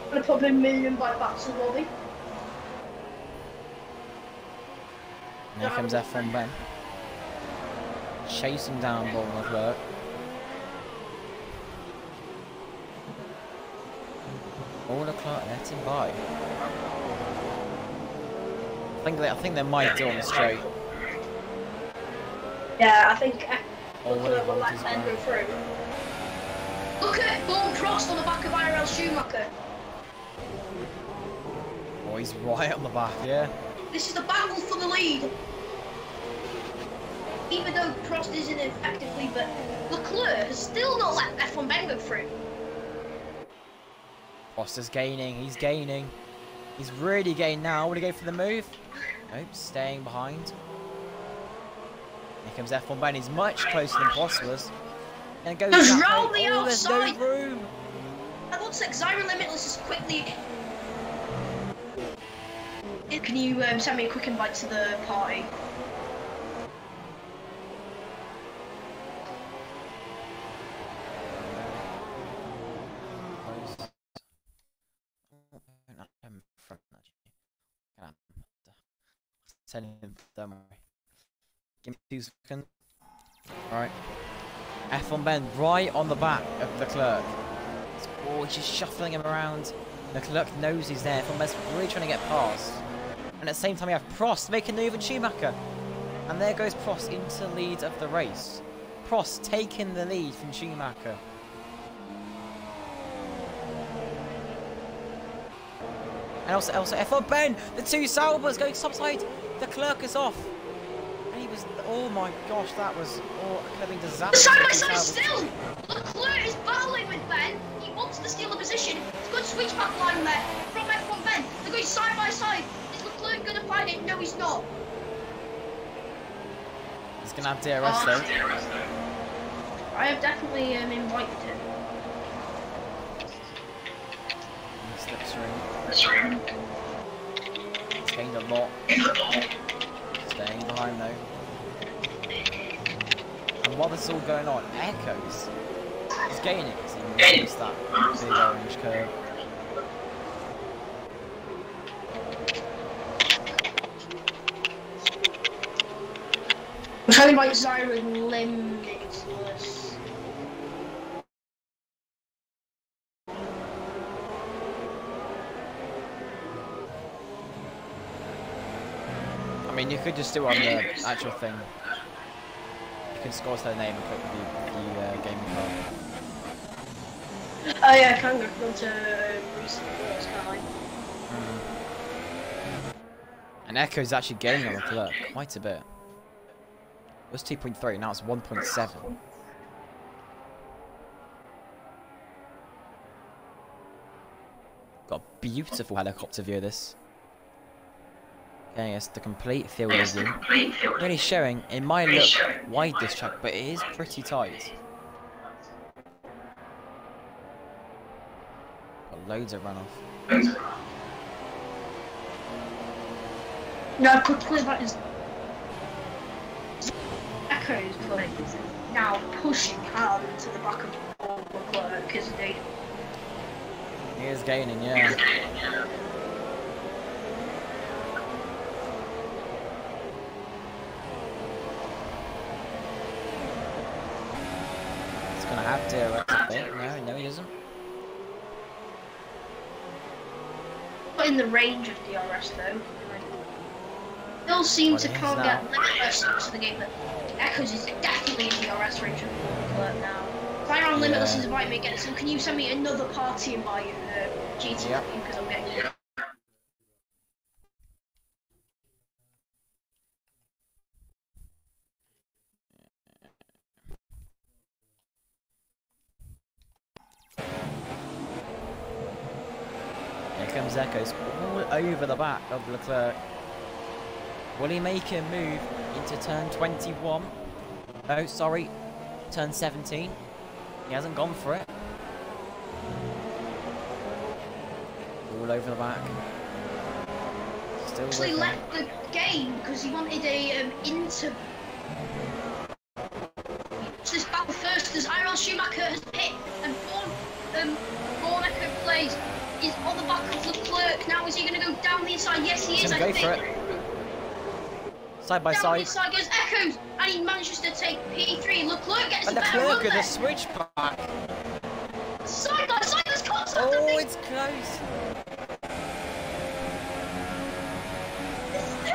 I'm going to put him million by Battle Lobby. And here comes F1 Ben. Chasing down Ball Leclerc. All Leclerc let him by. I think they might do on the straight. Yeah, I think Leclerc will let Ben go through. Look at Ball Prost on the back of IRL Schumacher. Oh, he's right on the back, yeah. This is the battle for the lead. Even though Prost isn't effectively, but Leclerc has still not let F1 Ben go through. Prost is gaining, he's gaining. He's really gaining now. Will he go for the move? Nope, staying behind. Here comes F1 Ben, he's much closer than Prost was. And it goes There's that round way. the Oh, there's outside. no room. It looks like Zyra Limitless is quickly. Can you send me a quick invite to the party? Send him, don't worry. Give me 2 seconds. Alright. F1 Ben right on the back of Leclerc. Oh, he's just shuffling him around. Leclerc knows he's there. F1 Ben's really trying to get past. And at the same time, you have Prost making the move and Schumacher. And there goes Prost into the lead of the race. Prost taking the lead from Schumacher. And also F1 Ben, the two Saubers going topside. Leclerc is off. And he was, oh my gosh, that was, oh, it could have been disastrous. Side by side still! Leclerc is battling with Ben. He wants to steal the position. It's a good switch back line there from F1 Ben. They're going side by side. Is Leclerc going to find it? No, he's not. He's going to have DRS though. I have definitely invited him. He slips through. He's gained a lot. Staying behind though. while this is all going on, Echoes is gaining because he missed that big orange curve. I'm trying to like Zyron limitless. I mean, you could just do it on the actual thing. You can score their name and put the gaming card. Oh yeah, I can go to recent players, can't I? And Echo's actually gaining on the clerk quite a bit. It was 2.3, now it's 1.7. Got a beautiful helicopter view of this. Okay, it's the complete field of view. Really showing, it might look wide this track, but it is pretty tight. Got loads of runoff. No, quickly that is Echoes playing now pushing hard into the back of the clerk, isn't he? He is gaining, yeah. He's gonna have to a bit. No, he doesn't. Not in the range of DRS though. Still seem to can't get limitless into the game, but Echoes is definitely in DRS range of the clerk now. Byron Limitless is inviting me again, so can you send me another party in my GT2 because I'm getting it. Here comes Echoes all over the back of Leclerc. Will he make a move into turn 21? Oh, sorry, turn 17. He hasn't gone for it. All over the back. Still Actually left the game because he wanted a inter. This battle first as Iron Schumacher has picked and Bornecker plays is on the back of Leclerc. Now is he going to go down the inside? Yes, he is. I think. For it. Side by down side. The inside goes Echoes, and he manages to take P3. Leclerc gets And a better Leclerc run with a switchback. Side by side, there's contact. Oh, it's close.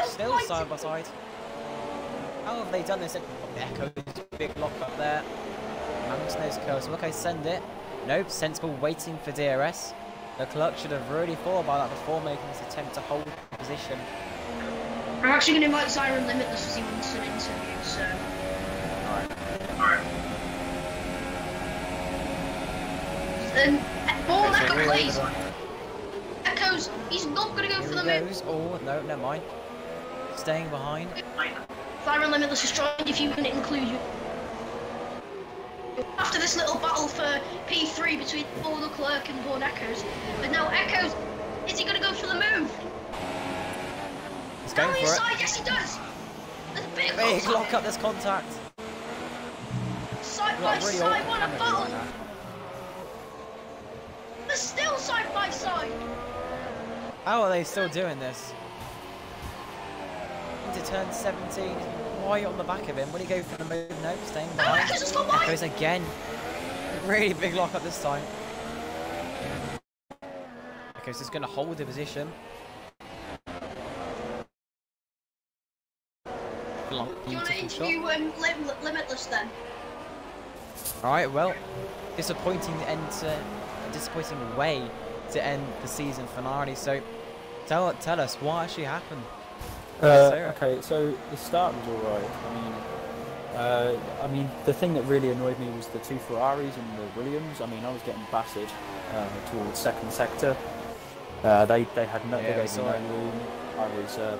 Still side by side. How have they done this? Echoes, big lock up there. Managing those curves. Okay, send it. Nope, sensible waiting for DRS. Leclerc should have really thought about that before making this attempt to hold position. I'm actually going to invite Zyron Limitless as he wants an interview, so. Alright. Bornecker plays. Echoes, he's not going to go for the move. Oh, no, never mind. Staying behind. Zyron Limitless is trying if you can include you. After this little battle for P3 between Leclerc and Bornecker. But now Echoes, is he going to go for the move? He's going for it. Inside, yes he does. There's Big lock up, this contact. Side by Really side, what a battle. right now. They're still side by side. How are they still doing this? Into turn 17, right on the back of him. Will he go for the move? No, staying behind. Echoes has gone wide. Echoes again. Really big lock up this time. Echoes is going to hold the position. Do you want to Beautiful interview shot. Limitless then? Alright, well, disappointing way to end the season finale. So, tell us what actually happened. Okay, so the start was alright. I mean, the thing that really annoyed me was the two Ferraris and the Williams. I mean, I was getting battered towards second sector. They had no, they gave me no room.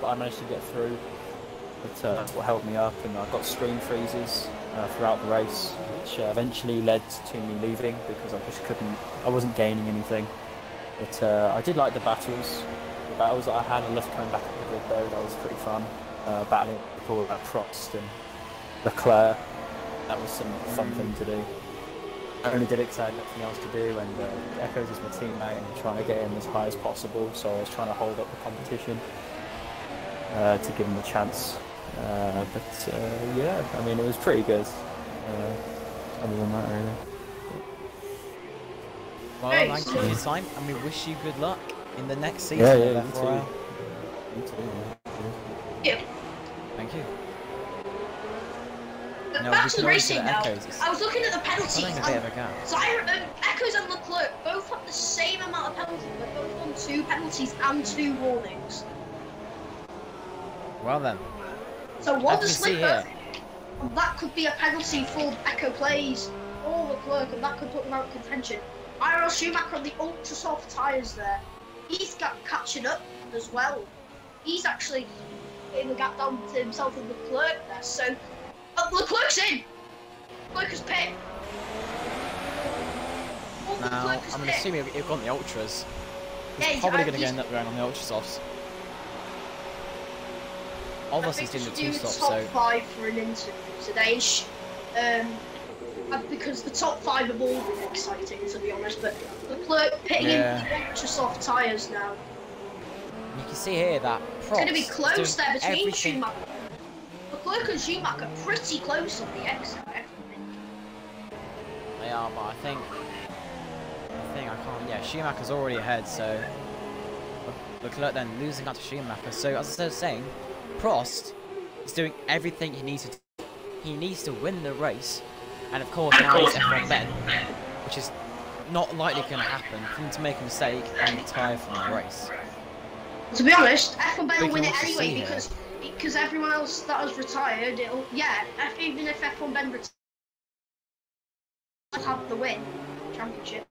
But I managed to get through. But what held me up, and I got screen freezes throughout the race, which eventually led to me leaving because I wasn't gaining anything. But I did like the battles. The battles that I had, I loved coming back up the grid though. That was pretty fun. Battling people like Prost and Leclerc. that was some fun thing to do. I only did it because I had nothing else to do, and Echoes is my teammate, and I'm trying to get him as high as possible, so I was trying to hold up the competition to give him a chance. Yeah, I mean, it was pretty good. Other than that, really. Well, thank you for your time, and we wish you good luck in the next season Yeah, of you FORL. too. You too. Yeah. Thank you. But No, back we to can the always do racing the now. Echoes. I was looking at the penalties. Running a bit of a gap. So Echoes and Leclerc both have the same amount of penalties. They're both on 2 penalties and 2 warnings. Well then, So as one we the see slipper, here, that could be a penalty for Echo plays or Leclerc, and that could put them out of contention. Ira Schumacher on the ultra soft tyres there. He's got catching up as well. He's actually getting the gap down to himself and Leclerc there. So Leclerc's in. Leclerc's pit. now I'm going to assume he'll go on the ultras. He's Yeah, probably going to end up going on the ultra softs. Obviously, he's doing the 2 stops, top so 5 for an interview today. Because the top 5 have all been exciting, to be honest. But Leclerc pitting in the ultra soft tyres now. you can see here that It's going to be close there between everything. Schumacher. Leclerc and Schumacher pretty close on the exit. They are, but I think I can't. Yeah, Schumacher's already ahead, so Leclerc then losing out to Schumacher. So as I was saying, Prost is doing everything he needs to do. He needs to win the race, and of course now he's F1 Ben, which is not likely going to happen for him to make a mistake and retire from the race. To be honest, F1 Ben We will win can it also anyway see because everyone else that has retired, even if F1 Ben retires, have the win championship.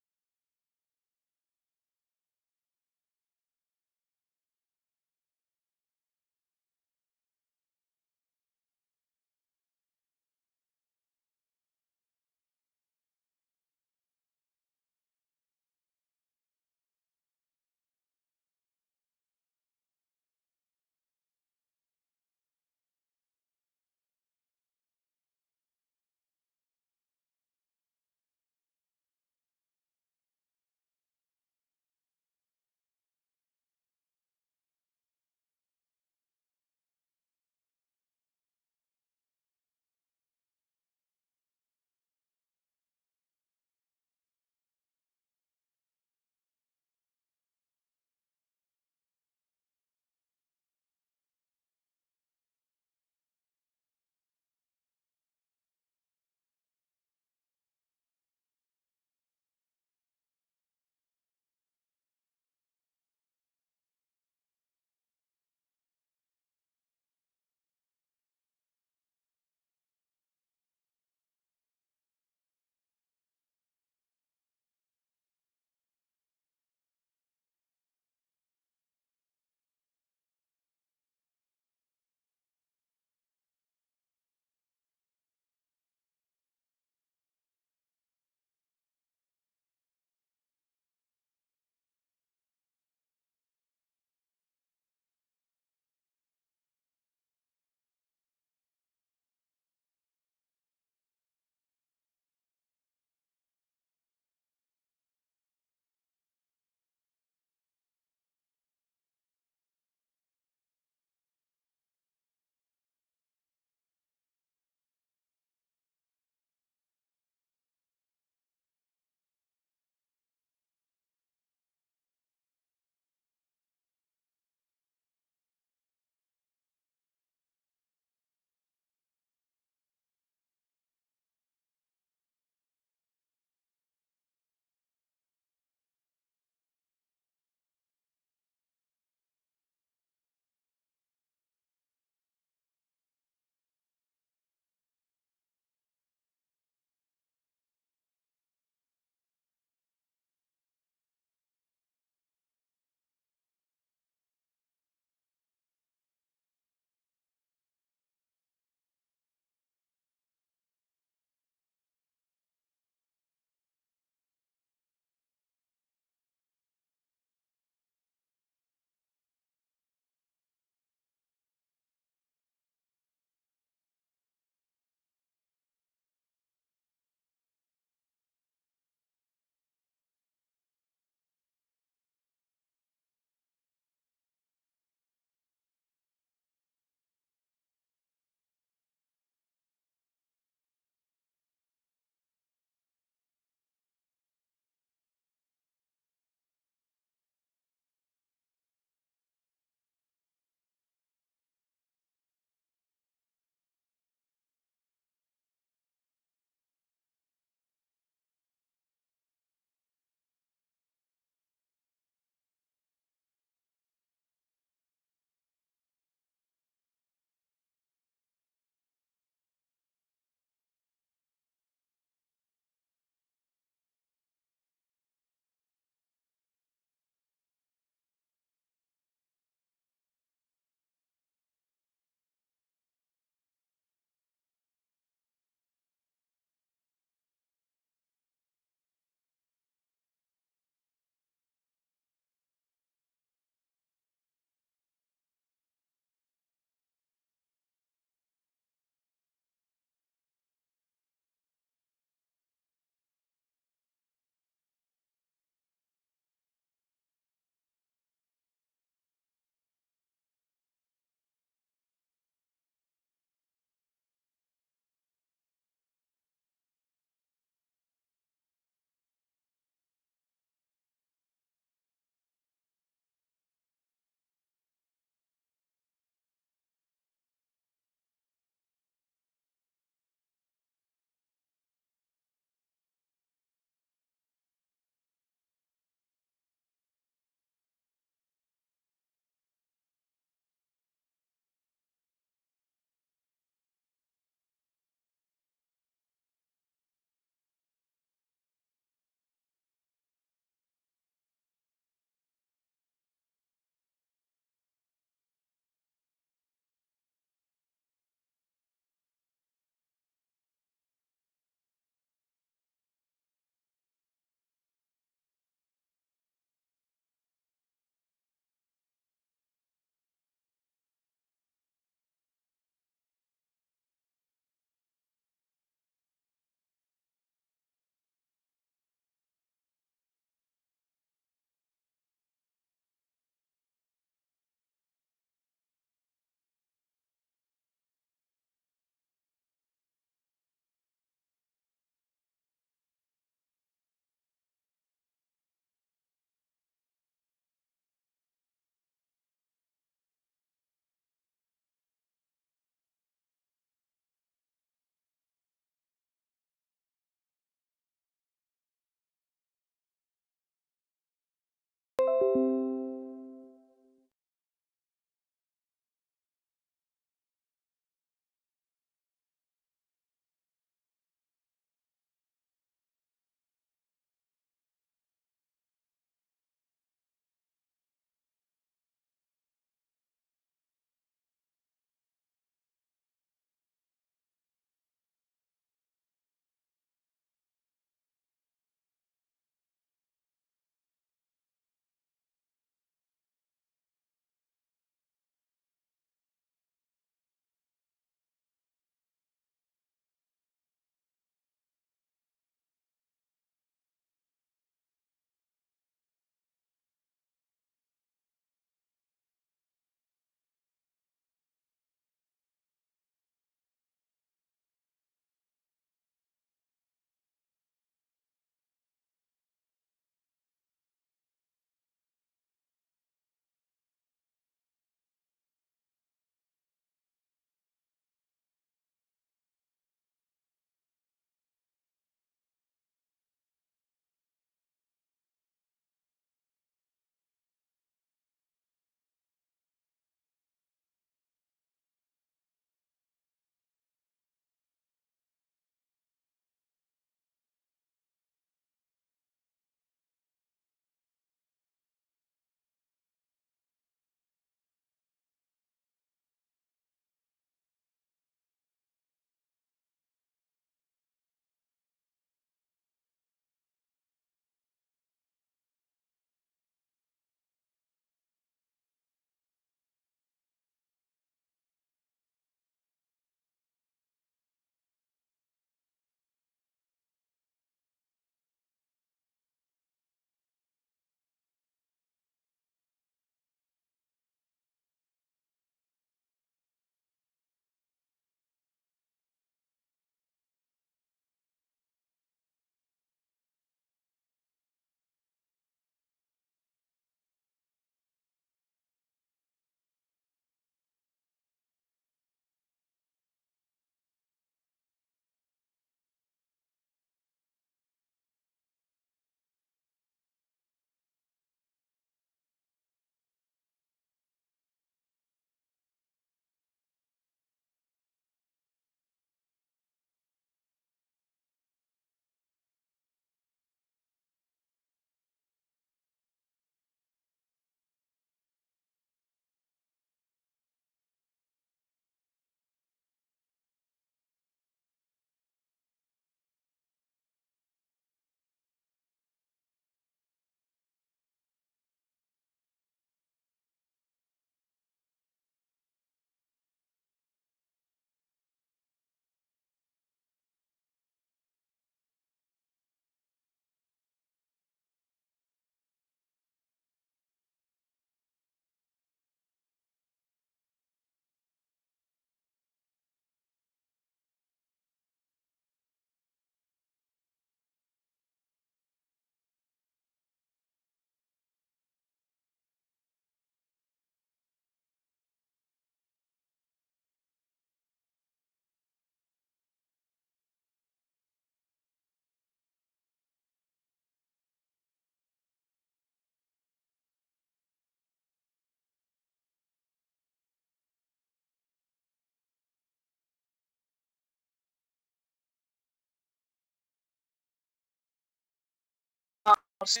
So,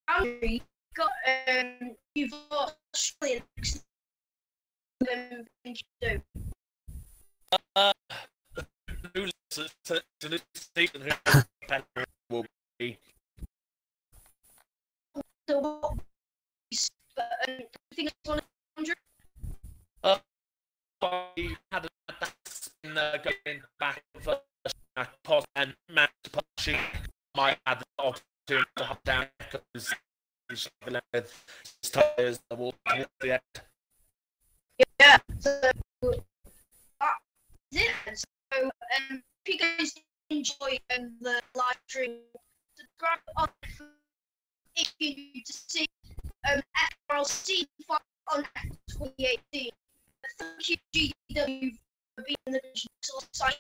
Andrew, you've got Australia next to to this season will be so what do you think it's one of Andrew? I had that's going back first and Matt pushing might have the opportunity to hop down because he's struggling with his tires towards the end. Yeah, so that is it. So, if you guys enjoy the live stream, subscribe on if you need to see FORL Season 5 on 2018. Thank you, GW, for being the digital sign